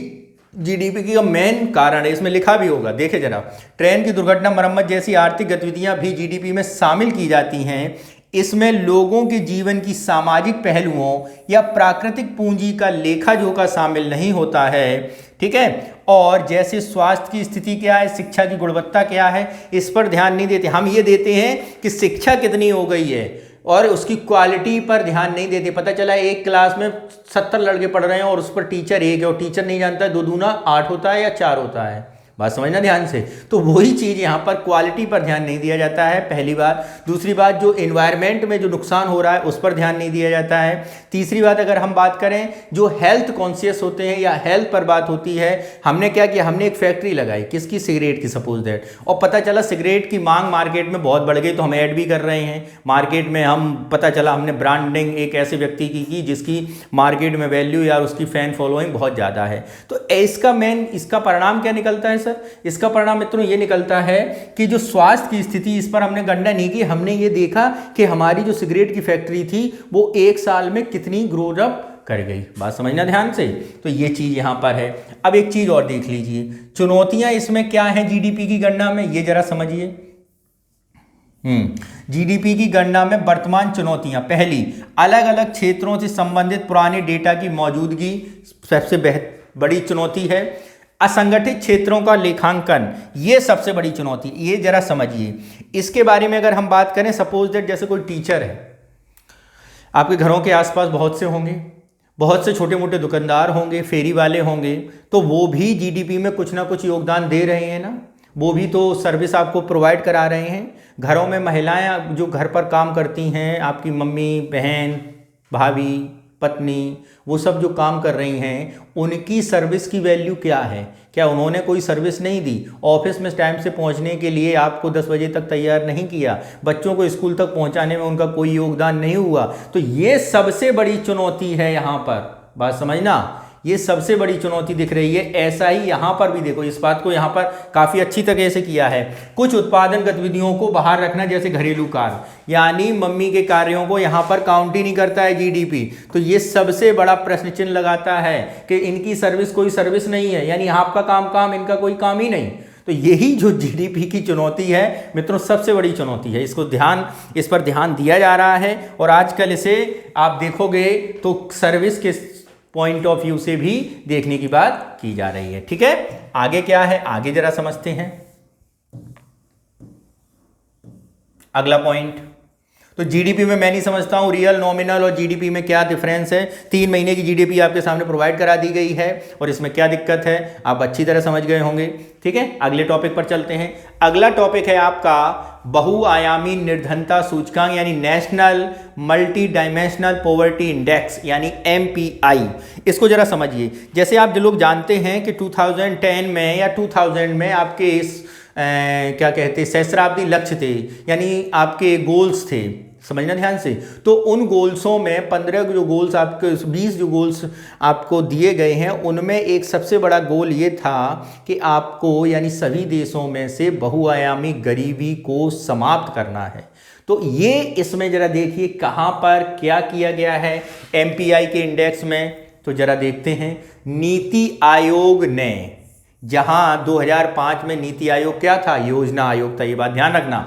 जीडीपी का मेन कारण है, इसमें लिखा भी होगा, देखे जरा, ट्रेन की दुर्घटना मरम्मत जैसी आर्थिक गतिविधियां भी जीडीपी में शामिल की जाती हैं। इसमें लोगों के जीवन की सामाजिक पहलुओं या प्राकृतिक पूंजी का लेखा जोखा शामिल नहीं होता है, ठीक है। और जैसे स्वास्थ्य की स्थिति क्या है, शिक्षा की गुणवत्ता क्या है, इस पर ध्यान नहीं देते। हम ये देते हैं कि शिक्षा कितनी हो गई है और उसकी क्वालिटी पर ध्यान नहीं देते। पता चला एक क्लास में 70 लड़के पढ़ रहे हैं और उस पर टीचर एक है और टीचर नहीं जानता है 2 दूना 8 होता है या 4 होता है। बात समझना ध्यान से। तो वही चीज़ यहाँ पर क्वालिटी पर ध्यान नहीं दिया जाता है, पहली बात। दूसरी बात, जो एनवायरनमेंट में जो नुकसान हो रहा है उस पर ध्यान नहीं दिया जाता है। तीसरी बात, अगर हम बात करें जो हेल्थ कॉन्शियस होते हैं या हेल्थ पर बात होती है, हमने क्या किया, हमने एक फैक्ट्री लगाई, किसकी, सिगरेट की, सपोज दैट, और पता चला सिगरेट की मांग मार्केट में बहुत बढ़ गई, तो हम ऐड भी कर रहे हैं मार्केट में। हम पता चला हमने ब्रांडिंग एक ऐसे व्यक्ति की जिसकी मार्केट में वैल्यू या उसकी फैन फॉलोइंग बहुत ज़्यादा है। तो इसका परिणाम क्या निकलता है सर? इसका परिणाम मित्रों ये निकलता है कि जो स्वास्थ्य की स्थिति, इस पर हमने गणना नहीं की। हमने ये देखा कि हमारी जो सिगरेट की फैक्ट्री थी वो 1 साल में कितनी ग्रो अप कर गई। बात समझना ध्यान से। तो ये चीज यहां पर है। अब एक चीज और देख लीजिए, चुनौतियां इसमें क्या है जीडीपी की गणना में, ये जरा समझिए। जीडीपी की गणना में वर्तमान चुनौतियां, पहली, अलग अलग क्षेत्रों से संबंधित पुराने डेटा की मौजूदगी सबसे बड़ी चुनौती है। असंगठित क्षेत्रों का लेखांकन, ये सबसे बड़ी चुनौती, ये जरा समझिए। इसके बारे में अगर हम बात करें, सपोज दैट जैसे कोई टीचर है, आपके घरों के आसपास बहुत से होंगे, बहुत से छोटे मोटे दुकानदार होंगे, फेरी वाले होंगे, तो वो भी जीडीपी में कुछ ना कुछ योगदान दे रहे हैं ना, वो भी तो सर्विस आपको प्रोवाइड करा रहे हैं। घरों में महिलाएं जो घर पर काम करती हैं, आपकी मम्मी, बहन, भाभी, पत्नी, वो सब जो काम कर रही हैं, उनकी सर्विस की वैल्यू क्या है? क्या उन्होंने कोई सर्विस नहीं दी? ऑफिस में टाइम से पहुंचने के लिए आपको 10 बजे तक तैयार नहीं किया, बच्चों को स्कूल तक पहुंचाने में उनका कोई योगदान नहीं हुआ। तो ये सबसे बड़ी चुनौती है यहाँ पर, बात समझना, ये सबसे बड़ी चुनौती दिख रही है। ऐसा ही यहाँ पर भी देखो, इस बात को यहाँ पर काफ़ी अच्छी तरह से किया है। कुछ उत्पादन गतिविधियों को बाहर रखना, जैसे घरेलू कार्य, यानी मम्मी के कार्यों को यहाँ पर काउंट ही नहीं करता है जीडीपी। तो ये सबसे बड़ा प्रश्न चिन्ह लगाता है कि इनकी सर्विस कोई सर्विस नहीं है, यानी आपका काम इनका कोई काम ही नहीं। तो यही जो जीडीपी की चुनौती है मित्रों, सबसे बड़ी चुनौती है। इस पर ध्यान दिया जा रहा है और आजकल इसे आप देखोगे तो सर्विस के पॉइंट ऑफ व्यू से भी देखने की बात की जा रही है। ठीक है, आगे क्या है, आगे जरा समझते हैं अगला पॉइंट। तो जीडीपी में मैं नहीं समझता हूं रियल, नॉमिनल और जीडीपी में क्या डिफरेंस है। 3 महीने की जीडीपी आपके सामने प्रोवाइड करा दी गई है और इसमें क्या दिक्कत है आप अच्छी तरह समझ गए होंगे। ठीक है, अगले टॉपिक पर चलते हैं। अगला टॉपिक है आपका बहुआयामी निर्धनता सूचकांक, यानी national multi dimensional poverty index, यानी एमपीआई। इसको जरा समझिए। जैसे आप जो लोग जानते हैं कि 2010 में या 2000 में आपके इस क्या कहते सहस्राब्दी लक्ष्य थे, यानी आपके गोल्स थे, समझना ध्यान से। तो उन गोल्सों में 15 जो गोल्स आपके, 20 जो गोल्स आपको दिए गए हैं, उनमें एक सबसे बड़ा गोल ये था कि आपको यानी सभी देशों में से बहुआयामी गरीबी को समाप्त करना है। तो ये इसमें जरा देखिए कहाँ पर क्या किया गया है एमपीआई के इंडेक्स में, तो जरा देखते हैं। नीति आयोग ने, जहां 2005 में नीति आयोग क्या था, योजना आयोग था, ये बात ध्यान रखना।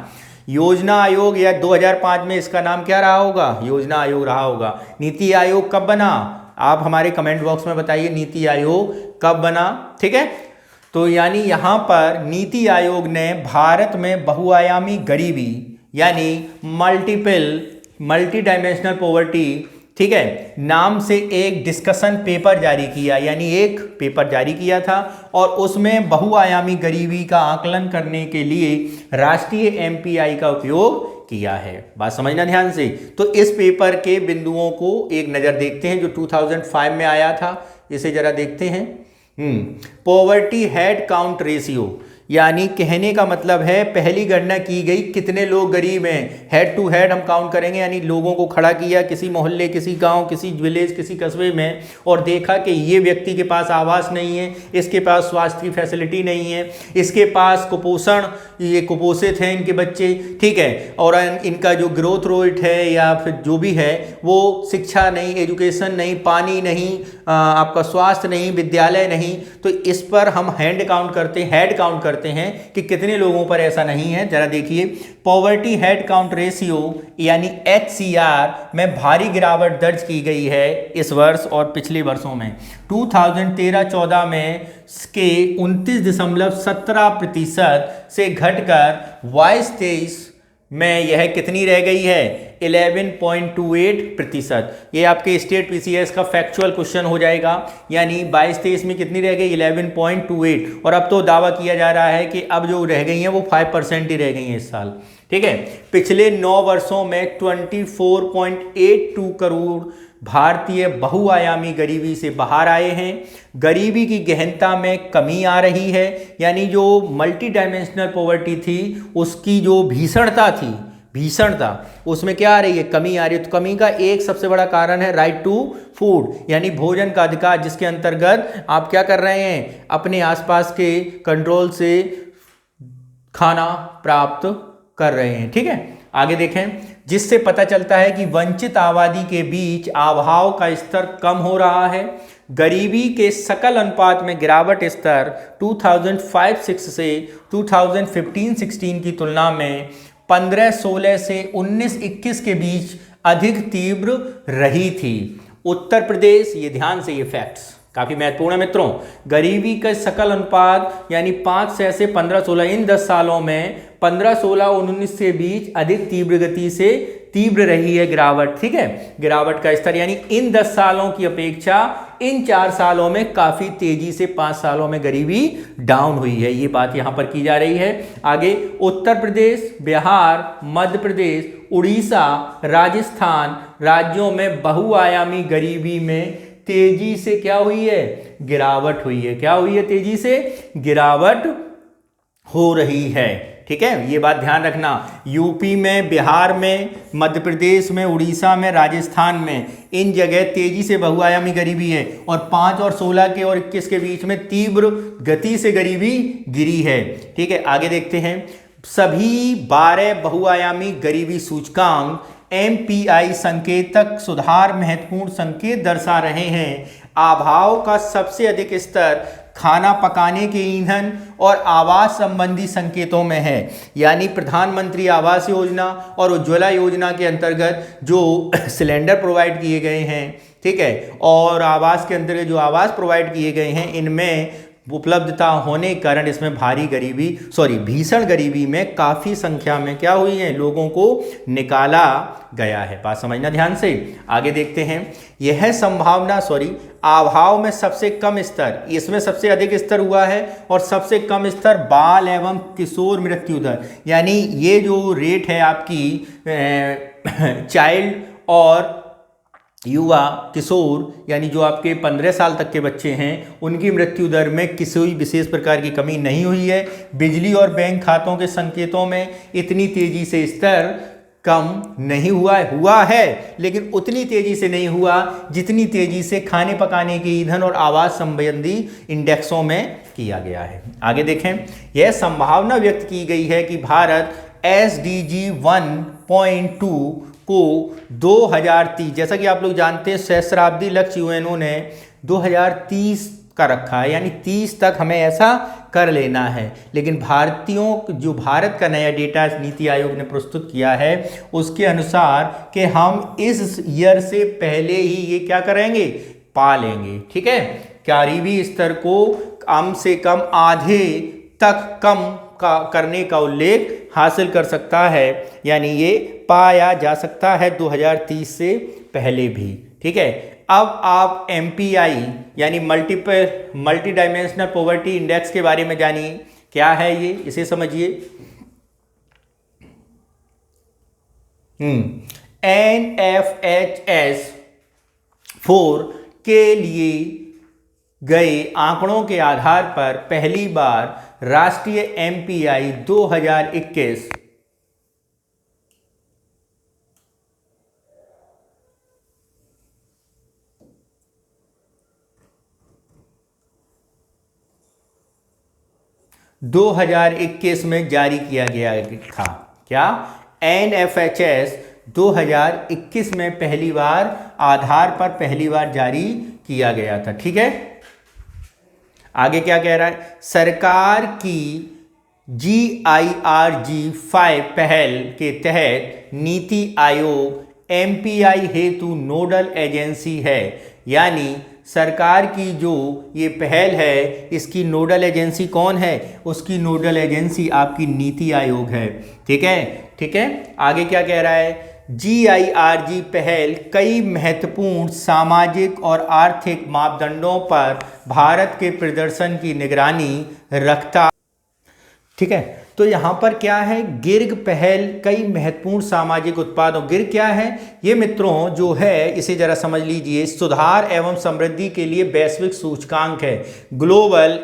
योजना आयोग या 2005 में इसका नाम क्या रहा होगा, योजना आयोग रहा होगा। नीति आयोग कब बना, आप हमारे कमेंट बॉक्स में बताइए नीति आयोग कब बना। ठीक है, तो यानी यहां पर नीति आयोग ने भारत में बहुआयामी गरीबी यानी मल्टी डायमेंशनल पॉवर्टी, ठीक है, नाम से एक डिस्कशन पेपर जारी किया, यानी एक पेपर जारी किया था और उसमें बहुआयामी गरीबी का आकलन करने के लिए राष्ट्रीय एमपीआई का उपयोग किया है। बात समझना ध्यान से। तो इस पेपर के बिंदुओं को एक नज़र देखते हैं जो 2005 में आया था, इसे जरा देखते हैं। पॉवर्टी हेड काउंट रेशियो, यानी कहने का मतलब है पहली गणना की गई कितने लोग गरीब हैं, हेड टू हेड हम काउंट करेंगे, यानी लोगों को खड़ा किया किसी मोहल्ले, किसी गांव, किसी विलेज, किसी कस्बे में, और देखा कि ये व्यक्ति के पास आवास नहीं है, इसके पास स्वास्थ्य की फैसिलिटी नहीं है, इसके पास कुपोषण, ये कुपोषित हैं इनके बच्चे, ठीक है, और इनका जो ग्रोथ रेट है या फिर जो भी है वो शिक्षा नहीं, एजुकेशन नहीं, पानी नहीं, आपका स्वास्थ्य नहीं, विद्यालय नहीं, तो इस पर हम हेड काउंट करते हैं कि कितने लोगों पर ऐसा नहीं है। जरा देखिए, पॉवर्टी हेड काउंट रेशियो यानी HCR में भारी गिरावट दर्ज की गई है इस वर्ष और पिछले वर्षों में। 2013-14 में के 29.17% से घटकर 22-23 में यह कितनी रह गई है, 11.28%। ये आपके स्टेट PCS का फैक्चुअल क्वेश्चन हो जाएगा, यानी 22-23 में कितनी रह गई, 11.28, और अब तो दावा किया जा रहा है कि अब जो रह गई हैं वो 5% ही रह गई हैं इस साल, ठीक है। पिछले 9 वर्षों में 24.82 करोड़ भारतीय बहुआयामी गरीबी से बाहर आए हैं। गरीबी की गहनता में कमी आ रही है, यानी जो मल्टी डायमेंशनल पॉवर्टी थी उसकी जो भीषणता उसमें क्या आ रही है, कमी आ रही है। तो कमी का एक सबसे बड़ा कारण है राइट टू फूड, यानी भोजन का अधिकार, जिसके अंतर्गत आप क्या कर रहे हैं, अपने आसपास के कंट्रोल से खाना प्राप्त कर रहे हैं, ठीक है। आगे देखें, जिससे पता चलता है कि वंचित आबादी के बीच अभाव का स्तर कम हो रहा है। गरीबी के सकल अनुपात में गिरावट स्तर 2005-06 से 2015-16 की तुलना में 15-16 से 19-21 के बीच अधिक तीव्र रही थी। उत्तर प्रदेश, ये ध्यान से, ये फैक्ट्स काफी महत्वपूर्ण है मित्रों, गरीबी का सकल अनुपात यानी 5 से 15-16, इन 10 सालों में 15-16-19 के बीच अधिक तीव्र गति से तीव्र रही है गिरावट, ठीक है। गिरावट का स्तर यानी इन 10 सालों की अपेक्षा इन 4 सालों में काफी तेजी से 5 सालों में गरीबी डाउन हुई है, ये बात यहां पर की जा रही है। आगे, उत्तर प्रदेश, बिहार, मध्य प्रदेश, उड़ीसा, राजस्थान राज्यों में बहुआयामी गरीबी में तेजी से क्या हुई है, गिरावट हुई है। क्या हुई है, तेजी से गिरावट हो रही है, ठीक है, ये बात ध्यान रखना। यूपी में, बिहार में, मध्य प्रदेश में, उड़ीसा में, राजस्थान में, इन जगह तेजी से बहुआयामी गरीबी है, और 5 और 16 के और 21 के बीच में तीव्र गति से गरीबी गिरी है, ठीक है। आगे देखते हैं, सभी 12 बहुआयामी गरीबी सूचकांक MPI संकेतक सुधार महत्वपूर्ण संकेत दर्शा रहे हैं। अभाव का सबसे अधिक स्तर खाना पकाने के ईंधन और आवास संबंधी संकेतों में है, यानी प्रधानमंत्री आवास योजना और उज्ज्वला योजना के अंतर्गत जो सिलेंडर प्रोवाइड किए गए हैं, ठीक है, और आवास के अंतर्गत जो आवास प्रोवाइड किए गए हैं, इनमें उपलब्धता होने के कारण इसमें भीषण गरीबी में काफ़ी संख्या में क्या हुई है, लोगों को निकाला गया है। बात समझना ध्यान से। आगे देखते हैं, यह संभावना अभाव में सबसे कम स्तर, इसमें सबसे अधिक स्तर हुआ है, और सबसे कम स्तर बाल एवं किशोर मृत्यु दर, यानी ये जो रेट है आपकी चाइल्ड और युवा, किशोर, यानी जो आपके 15 साल तक के बच्चे हैं, उनकी मृत्यु दर में किसी विशेष प्रकार की कमी नहीं हुई है। बिजली और बैंक खातों के संकेतों में इतनी तेजी से स्तर कम नहीं हुआ है, लेकिन उतनी तेजी से नहीं हुआ जितनी तेजी से खाने पकाने के ईंधन और आवास संबंधी इंडेक्सों में किया गया है। आगे देखें, यह संभावना व्यक्त की गई है कि भारत SDG 1.2 को 2030, जैसा कि आप लोग जानते हैं सहस्राब्दी लक्ष्य UNO ने 2030 का रखा है, यानी 30 तक हमें ऐसा कर लेना है। लेकिन भारत का नया डेटा नीति आयोग ने प्रस्तुत किया है, उसके अनुसार कि हम इस ईयर से पहले ही ये क्या करेंगे, पा लेंगे, ठीक है। गरीबी स्तर को कम से कम आधे तक कम करने का उल्लेख हासिल कर सकता है, यानी ये पाया जा सकता है 2030 से पहले भी, ठीक है। अब आप MPI यानी मल्टी डायमेंशनल पॉवर्टी इंडेक्स के बारे में जानिए, क्या है ये, इसे समझिए। NFHS 4 के लिए गए आंकड़ों के आधार पर पहली बार राष्ट्रीय एमपीआई 2021? दो हजार 2021 में जारी किया गया था। क्या? एनएफएचएस 2021 में पहली बार आधार पर पहली बार जारी किया गया था। ठीक है, आगे क्या कह रहा है? सरकार की GIRG-5 पहल के तहत नीति आयोग एमपीआई हेतु नोडल एजेंसी है। यानी सरकार की जो ये पहल है, इसकी नोडल एजेंसी कौन है? उसकी नोडल एजेंसी आपकी नीति आयोग है। ठीक है, ठीक है। आगे क्या कह रहा है? GIRG पहल कई महत्वपूर्ण सामाजिक और आर्थिक मापदंडों पर भारत के प्रदर्शन की निगरानी रखता। ठीक है, तो यहां पर क्या है? गिर्ग पहल कई महत्वपूर्ण सामाजिक उत्पादों। गिर्ग क्या है? ये मित्रों जो है, इसे जरा समझ लीजिए, सुधार एवं समृद्धि के लिए वैश्विक सूचकांक है। Global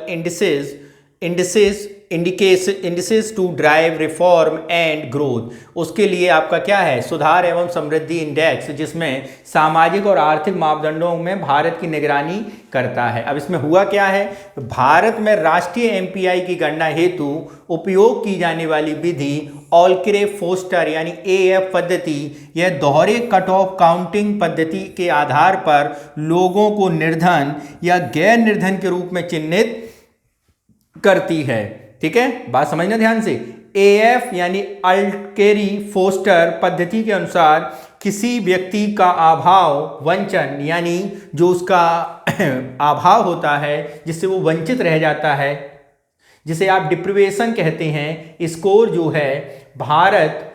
indices to drive reform and growth. उसके लिए आपका क्या है? सुधार एवं समृद्धि इंडेक्स, जिसमें सामाजिक और आर्थिक मापदंडों में भारत की निगरानी करता है। अब इसमें हुआ क्या है? भारत में राष्ट्रीय एमपीआई की गणना हेतु उपयोग की जाने वाली विधि ऑल्क्रे फोस्टर यानी AF पद्धति, यह दोहरे कट ऑफ काउंटिंग पद्धति के आधार पर लोगों को निर्धन या गैर निर्धन के रूप में चिन्हित करती है। ठीक है, बात समझना ध्यान से। AF यानी अल्केरी फोस्टर पद्धति के अनुसार किसी व्यक्ति का अभाव, वंचन यानी जो उसका अभाव होता है, जिससे वो वंचित रह जाता है, जिसे आप डिप्रिवेशन कहते हैं, स्कोर जो है भारत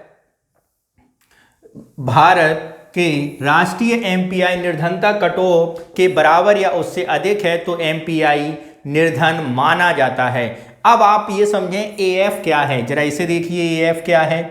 के राष्ट्रीय एमपीआई निर्धनता कट ऑफ के बराबर या उससे अधिक है तो एमपीआई निर्धन माना जाता है। अब आप ये समझें AF क्या है, जरा इसे देखिए। AF क्या है?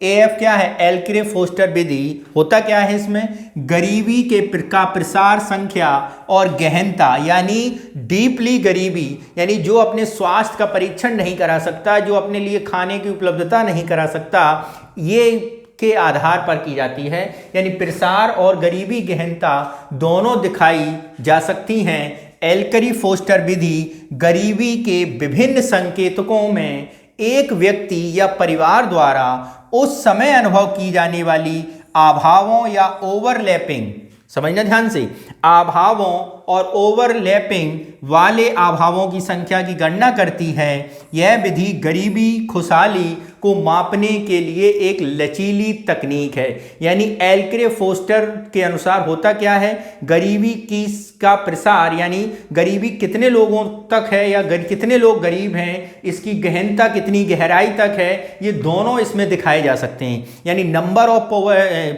AF क्या है? एल्क्रे फोस्टर विधि। होता क्या है इसमें? गरीबी के का प्रसार, संख्या और गहनता, यानी डीपली गरीबी, यानी जो अपने स्वास्थ्य का परीक्षण नहीं करा सकता, जो अपने लिए खाने की उपलब्धता नहीं करा सकता, ये के आधार पर की जाती है। यानी प्रसार और गरीबी गहनता दोनों दिखाई जा सकती हैं। एल्करी फोस्टर विधि गरीबी के विभिन्न संकेतकों में एक व्यक्ति या परिवार द्वारा उस समय अनुभव की जाने वाली अभावों या ओवरलैपिंग, समझना ध्यान से, अभावों और ओवरलैपिंग वाले अभावों की संख्या की गणना करती है। यह विधि गरीबी खुशहाली को मापने के लिए एक लचीली तकनीक है। यानी एल्क्रे फोस्टर के अनुसार होता क्या है? गरीबी की का प्रसार, यानी गरीबी कितने लोगों तक है या कितने लोग गरीब हैं, इसकी गहनता कितनी गहराई तक है, ये दोनों इसमें दिखाए जा सकते हैं। यानी नंबर ऑफ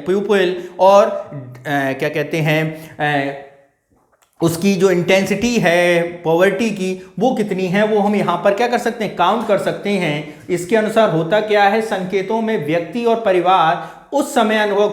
पीपल और क्या कहते हैं, उसकी जो इंटेंसिटी है पॉवर्टी की, वो कितनी है, वो हम यहाँ पर क्या कर सकते हैं? काउंट कर सकते हैं। इसके अनुसार होता क्या है? संकेतों में व्यक्ति और परिवार उस समय अनुभव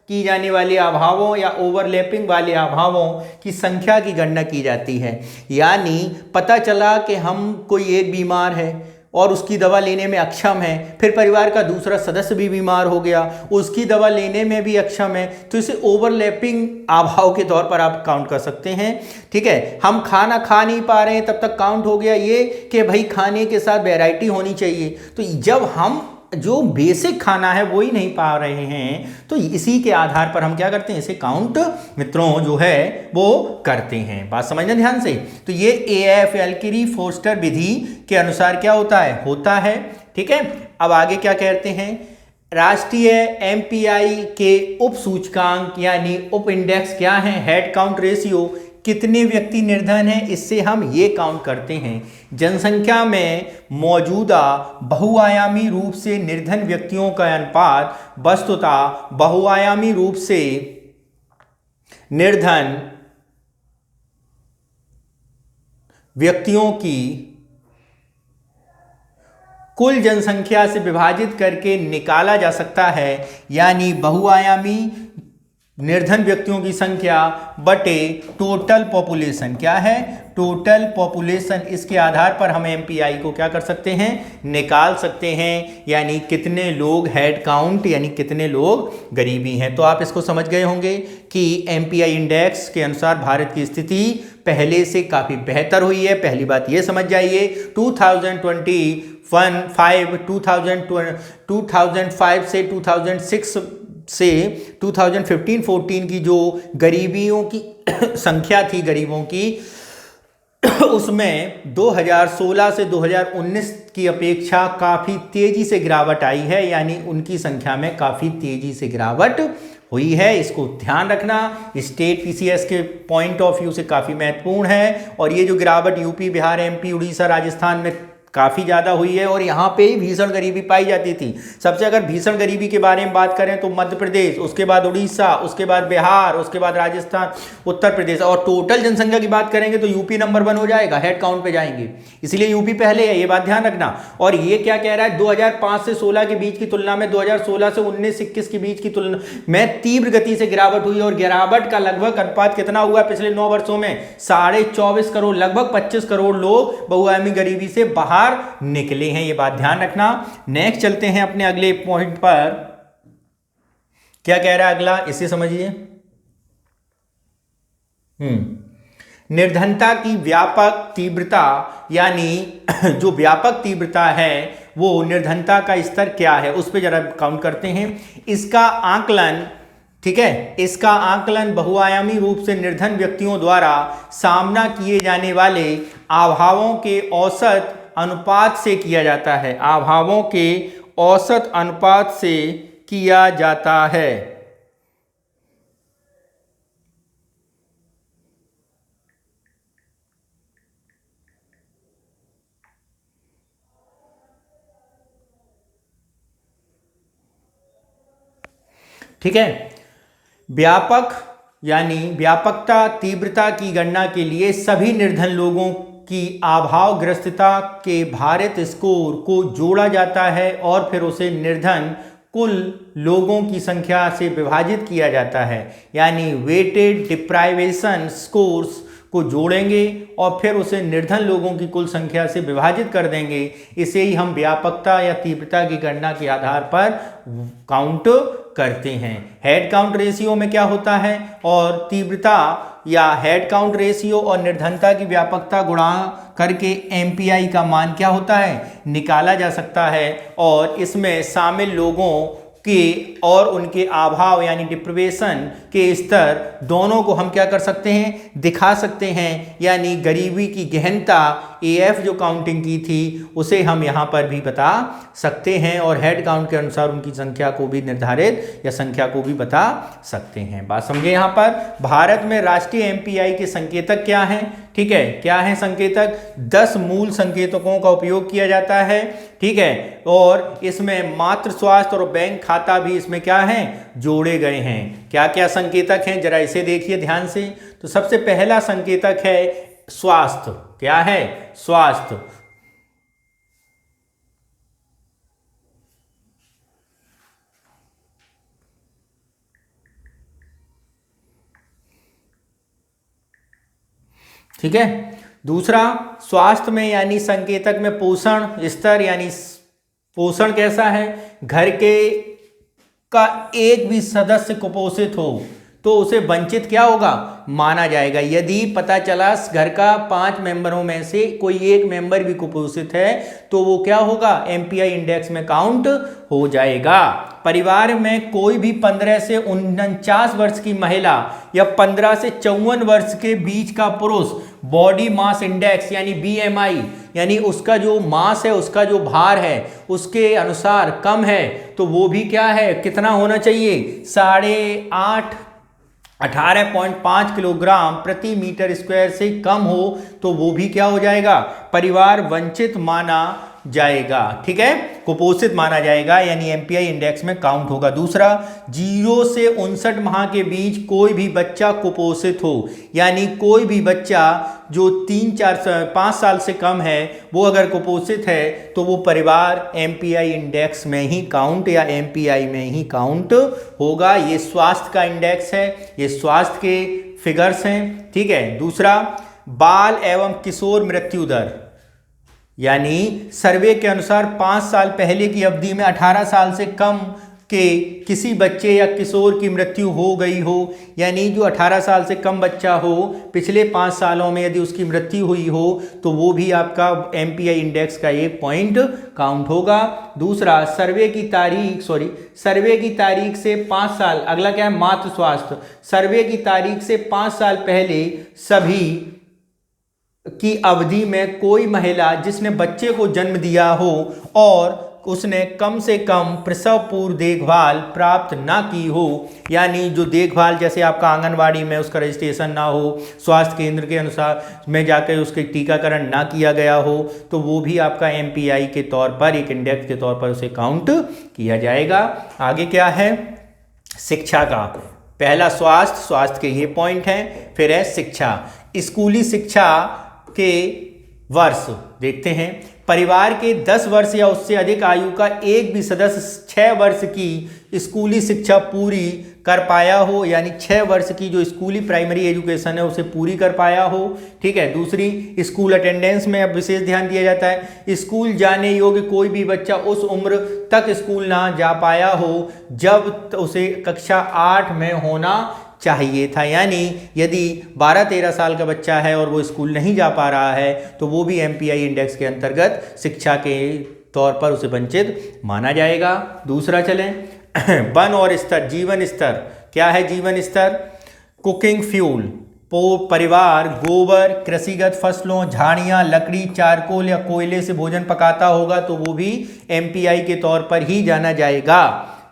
की जाने वाले अभावों या ओवरलैपिंग वाले अभावों की संख्या की गणना की जाती है। यानी पता चला कि हम कोई एक बीमार है और उसकी दवा लेने में अक्षम है, फिर परिवार का दूसरा सदस्य भी बीमार हो गया, उसकी दवा लेने में भी अक्षम है, तो इसे ओवरलैपिंग अभाव के तौर पर आप काउंट कर सकते हैं। ठीक है, हम खाना खा नहीं पा रहे हैं, तब तक काउंट हो गया ये कि भाई खाने के साथ वैरायटी होनी चाहिए। तो जब हम जो बेसिक खाना है वो ही नहीं पा रहे हैं, तो इसी के आधार पर हम क्या करते हैं? इसे काउंट मित्रों जो है वो करते हैं। बात समझना ध्यान से। तो ये AF एल्क्री फोस्टर विधि के अनुसार क्या होता है। ठीक है, अब आगे क्या कहते हैं? राष्ट्रीय एमपीआई के उप सूचकांक यानी उप इंडेक्स क्या है? हेड काउंट रेशियो, कितने व्यक्ति निर्धन हैं, इससे हम ये काउंट करते हैं। जनसंख्या में मौजूदा बहुआयामी रूप से निर्धन व्यक्तियों का अनुपात वस्तुतः बहुआयामी रूप से निर्धन व्यक्तियों की कुल जनसंख्या से विभाजित करके निकाला जा सकता है। यानी बहुआयामी निर्धन व्यक्तियों की संख्या बटे टोटल पॉपुलेशन। क्या है? Total population. इसके आधार पर हम एमपीआई को क्या कर सकते हैं? निकाल सकते हैं, यानी कितने लोग हेड काउंट, यानी कितने लोग गरीबी हैं। तो आप इसको समझ गए होंगे कि एमपीआई इंडेक्स के अनुसार भारत की स्थिति पहले से काफ़ी बेहतर हुई है। पहली बात ये समझ जाइए, 2005 से 2006 से 2015-14 की जो गरीबियों की संख्या थी, गरीबों की, उसमें 2016 से 2019 की अपेक्षा काफ़ी तेज़ी से गिरावट आई है, यानी उनकी संख्या में काफ़ी तेज़ी से गिरावट हुई है। इसको ध्यान रखना, स्टेट पीसीएस के पॉइंट ऑफ व्यू से काफ़ी महत्वपूर्ण है। और ये जो गिरावट यूपी, बिहार, एमपी, उड़ीसा, राजस्थान में काफ़ी ज़्यादा हुई है और यहाँ पे भीषण गरीबी पाई जाती थी। सबसे अगर भीषण गरीबी के बारे में बात करें तो मध्य प्रदेश, उसके बाद उड़ीसा, उसके बाद बिहार, उसके बाद राजस्थान, उत्तर प्रदेश, और टोटल जनसंख्या की बात करेंगे तो यूपी नंबर 1 हो जाएगा, हेड काउंट पे जाएंगे, इसलिए यूपी पहले है, ये बात ध्यान रखना। और ये क्या कह रहा है, 2005 से 16 के बीच की तुलना में 2016 से 19-21 के बीच की तुलना में तीव्र गति से गिरावट हुई, और गिरावट का लगभग अनुपात कितना हुआ पिछले 9 वर्षों में? 24.5 करोड़, लगभग 25 करोड़ लोग बहुआयामी गरीबी से बाहर निकले हैं। ये बात ध्यान रखना। नेक्स्ट चलते हैं अपने अगले पॉइंट पर। क्या कह रहा है अगला, इसे समझिए। निर्धनता की व्यापक तीव्रता, यानी जो व्यापक तीव्रता है वो निर्धनता का स्तर क्या है, उस पर जरा काउंट करते हैं। इसका आकलन, ठीक है, इसका आकलन बहुआयामी रूप से निर्धन व्यक्तियों द्वारा सामना किए जाने वाले अभावों के औसत अनुपात से किया जाता है। अभावों के औसत अनुपात से किया जाता है। ठीक है, व्यापक यानी व्यापकता तीव्रता की गणना के लिए सभी निर्धन लोगों की अभावग्रस्तता के भारित स्कोर को जोड़ा जाता है और फिर उसे निर्धन कुल लोगों की संख्या से विभाजित किया जाता है, यानी वेटेड डिप्राइवेशन स्कोर्स को जोड़ेंगे और फिर उसे निर्धन लोगों की कुल संख्या से विभाजित कर देंगे। इसे ही हम व्यापकता या तीव्रता की गणना के आधार पर काउंट करते हैं। हेड काउंट रेशियो में क्या होता है, और तीव्रता या हेड काउंट रेशियो और निर्धनता की व्यापकता गुणा करके एमपीआई का मान क्या होता है, निकाला जा सकता है। और इसमें शामिल लोगों के और उनके अभाव यानी डिप्रिवेशन के स्तर दोनों को हम क्या कर सकते हैं, दिखा सकते हैं, यानी गरीबी की गहनता एएफ जो काउंटिंग की थी उसे हम यहाँ पर भी बता सकते हैं, और हेड काउंट के अनुसार उनकी संख्या को भी निर्धारित या संख्या को भी बता सकते हैं। बात समझे यहाँ पर। भारत में राष्ट्रीय एमपीआई के संकेतक क्या हैं, ठीक है, क्या है संकेतक? 10 मूल संकेतकों का उपयोग किया जाता है, ठीक है, और इसमें मातृ स्वास्थ्य और बैंक खाता भी इसमें क्या है, जोड़े गए हैं। क्या क्या संकेतक हैं जरा इसे देखिए ध्यान से। तो सबसे पहला संकेतक है स्वास्थ्य। क्या है? स्वास्थ्य। ठीक है, दूसरा स्वास्थ्य में यानी संकेतक में पोषण स्तर, यानी पोषण कैसा है, घर के का एक भी सदस्य कुपोषित हो तो उसे वंचित क्या होगा, माना जाएगा। यदि पता चला घर का 5 मेंबरों में से कोई एक मेंबर भी कुपोषित है तो वो क्या होगा, एमपीआई इंडेक्स में काउंट हो जाएगा। परिवार में कोई भी 15 से 49 वर्ष की महिला या 15 से 54 वर्ष के बीच का पुरुष बॉडी मास इंडेक्स यानी बीएमआई, यानी उसका जो मास है, उसका जो भार है उसके अनुसार कम है तो वो भी क्या है, कितना होना चाहिए, 18.5 किलोग्राम प्रति मीटर स्क्वायर से कम हो तो वो भी क्या हो जाएगा, परिवार वंचित माना जाएगा। ठीक है, कुपोषित माना जाएगा, यानी एमपीआई इंडेक्स में काउंट होगा। दूसरा, 0 से 59 माह के बीच कोई भी बच्चा कुपोषित हो, यानी कोई भी बच्चा जो 3-4-5 साल से कम है वो अगर कुपोषित है तो वो परिवार एमपीआई इंडेक्स में ही काउंट या एमपीआई में ही काउंट होगा। ये स्वास्थ्य का इंडेक्स है, ये स्वास्थ्य के फिगर्स हैं। ठीक है। दूसरा, बाल एवं किशोर मृत्यु दर, यानी सर्वे के अनुसार 5 साल पहले की अवधि में 18 साल से कम के किसी बच्चे या किशोर की मृत्यु हो गई हो, यानी जो 18 साल से कम बच्चा हो पिछले 5 सालों में यदि उसकी मृत्यु हुई हो तो वो भी आपका एमपीआई इंडेक्स का एक पॉइंट काउंट होगा। दूसरा, सर्वे की तारीख से 5 साल, अगला क्या है, मातृ स्वास्थ्य। सर्वे की तारीख से 5 साल पहले सभी की अवधि में कोई महिला जिसने बच्चे को जन्म दिया हो और उसने कम से कम प्रसव पूर्व देखभाल प्राप्त ना की हो, यानी जो देखभाल जैसे आपका आंगनवाड़ी में उसका रजिस्ट्रेशन ना हो, स्वास्थ्य केंद्र के अनुसार में जाकर उसके टीकाकरण ना किया गया हो, तो वो भी आपका एमपीआई के तौर पर एक इंडेक्स के तौर पर उसे काउंट किया जाएगा। आगे क्या है, शिक्षा का। पहला स्वास्थ्य के ये पॉइंट हैं, फिर है शिक्षा। स्कूली शिक्षा के वर्ष देखते हैं। परिवार के 10 वर्ष या उससे अधिक आयु का एक भी सदस्य 6 वर्ष की स्कूली शिक्षा पूरी कर पाया हो, यानी 6 वर्ष की जो स्कूली प्राइमरी एजुकेशन है उसे पूरी कर पाया हो। ठीक है। दूसरी, स्कूल अटेंडेंस में अब विशेष ध्यान दिया जाता है। स्कूल जाने योग्य कोई भी बच्चा उस उम्र तक स्कूल ना जा पाया हो जब उसे कक्षा 8 में होना चाहिए था, यानी यदि 12-13 साल का बच्चा है और वो स्कूल नहीं जा पा रहा है तो वो भी एमपीआई इंडेक्स के अंतर्गत शिक्षा के तौर पर उसे वंचित माना जाएगा। दूसरा चलें, वन और स्तर, जीवन स्तर। क्या है जीवन स्तर? कुकिंग फ्यूल, परिवार गोबर, कृषिगत फसलों, झाड़ियाँ, लकड़ी, चारकोल या कोयले से भोजन पकाता होगा तो वो भी एमपीआई के तौर पर ही जाना जाएगा।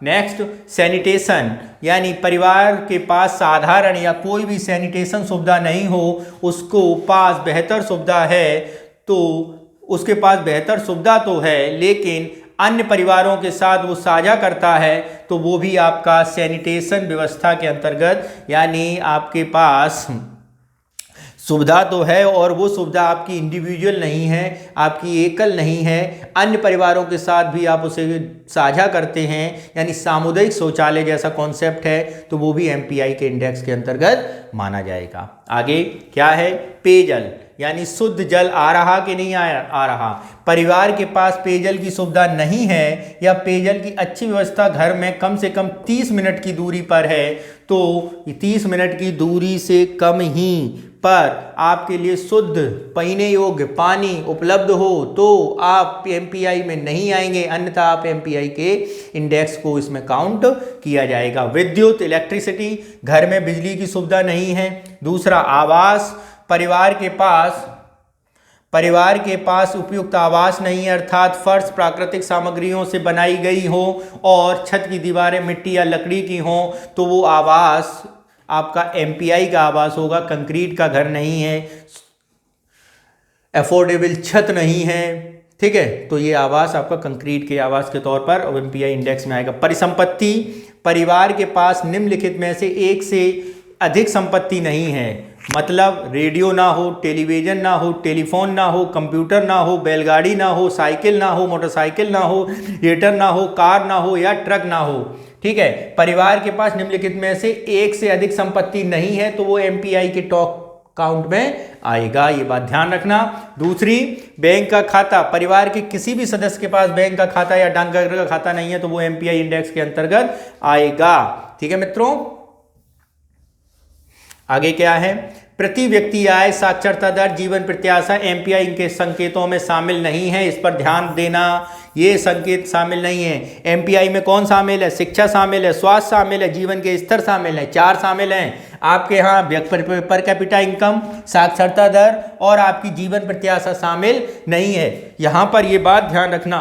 नेक्स्ट, सैनिटेशन, यानी परिवार के पास साधारण या कोई भी सैनिटेशन सुविधा नहीं हो, उसको पास बेहतर सुविधा है तो उसके पास बेहतर सुविधा तो है लेकिन अन्य परिवारों के साथ वो साझा करता है तो वो भी आपका सैनिटेशन व्यवस्था के अंतर्गत, यानी आपके पास सुविधा तो है और वो सुविधा आपकी इंडिविजुअल नहीं है, आपकी एकल नहीं है, अन्य परिवारों के साथ भी आप उसे साझा करते हैं, यानी सामुदायिक शौचालय जैसा कॉन्सेप्ट है तो वो भी एमपीआई के इंडेक्स के अंतर्गत माना जाएगा। आगे क्या है, पेयजल, यानी शुद्ध जल आ रहा कि नहीं आ रहा। परिवार के पास पेयजल की सुविधा नहीं है या पेयजल की अच्छी व्यवस्था घर में कम से कम 30 मिनट की दूरी पर है तो 30 मिनट की दूरी से कम ही पर आपके लिए शुद्ध पीने योग्य पानी उपलब्ध हो तो आप एमपीआई में नहीं आएंगे, अन्यथा आप एमपीआई के इंडेक्स को इसमें काउंट किया जाएगा। विद्युत, इलेक्ट्रिसिटी, घर में बिजली की सुविधा नहीं है। दूसरा, आवास, परिवार के पास उपयुक्त आवास नहीं है, अर्थात फर्श प्राकृतिक सामग्रियों से बनाई गई हो और छत की दीवारें मिट्टी या लकड़ी की हों तो वो आवास आपका एमपीआई का आवास होगा। कंक्रीट का घर नहीं है, अफोर्डेबल छत नहीं है, ठीक है, तो ये आवास आपका कंक्रीट के आवास के तौर पर एमपीआई इंडेक्स में आएगा। परिसंपत्ति, परिवार के पास निम्नलिखित में से एक से अधिक संपत्ति नहीं है, मतलब रेडियो ना हो, टेलीविज़न ना हो, टेलीफोन ना हो, कंप्यूटर ना हो, बैलगाड़ी ना हो, साइकिल ना हो, मोटरसाइकिल ना हो, थिएटर ना हो, कार ना हो या ट्रक ना हो। ठीक है, परिवार के पास निम्नलिखित में से एक से अधिक संपत्ति नहीं है तो वो एमपीआई के टॉप काउंट में आएगा, ये बात ध्यान रखना। दूसरी, बैंक का खाता, परिवार के किसी भी सदस्य के पास बैंक का खाता या डाकघर का खाता नहीं है तो वो एमपीआई इंडेक्स के अंतर्गत आएगा। ठीक है मित्रों, आगे क्या है, प्रति व्यक्ति आय, साक्षरता दर, जीवन प्रत्याशा एमपीआई के संकेतों में शामिल नहीं है, इस पर ध्यान देना, ये संकेत शामिल नहीं है। एमपीआई में कौन शामिल है? शिक्षा शामिल है, स्वास्थ्य शामिल है, जीवन के स्तर शामिल है, 4 शामिल हैं। आपके यहाँ पर कैपिटा इनकम, साक्षरता दर और आपकी जीवन प्रत्याशा शामिल नहीं है। यहाँ पर ये बात ध्यान रखना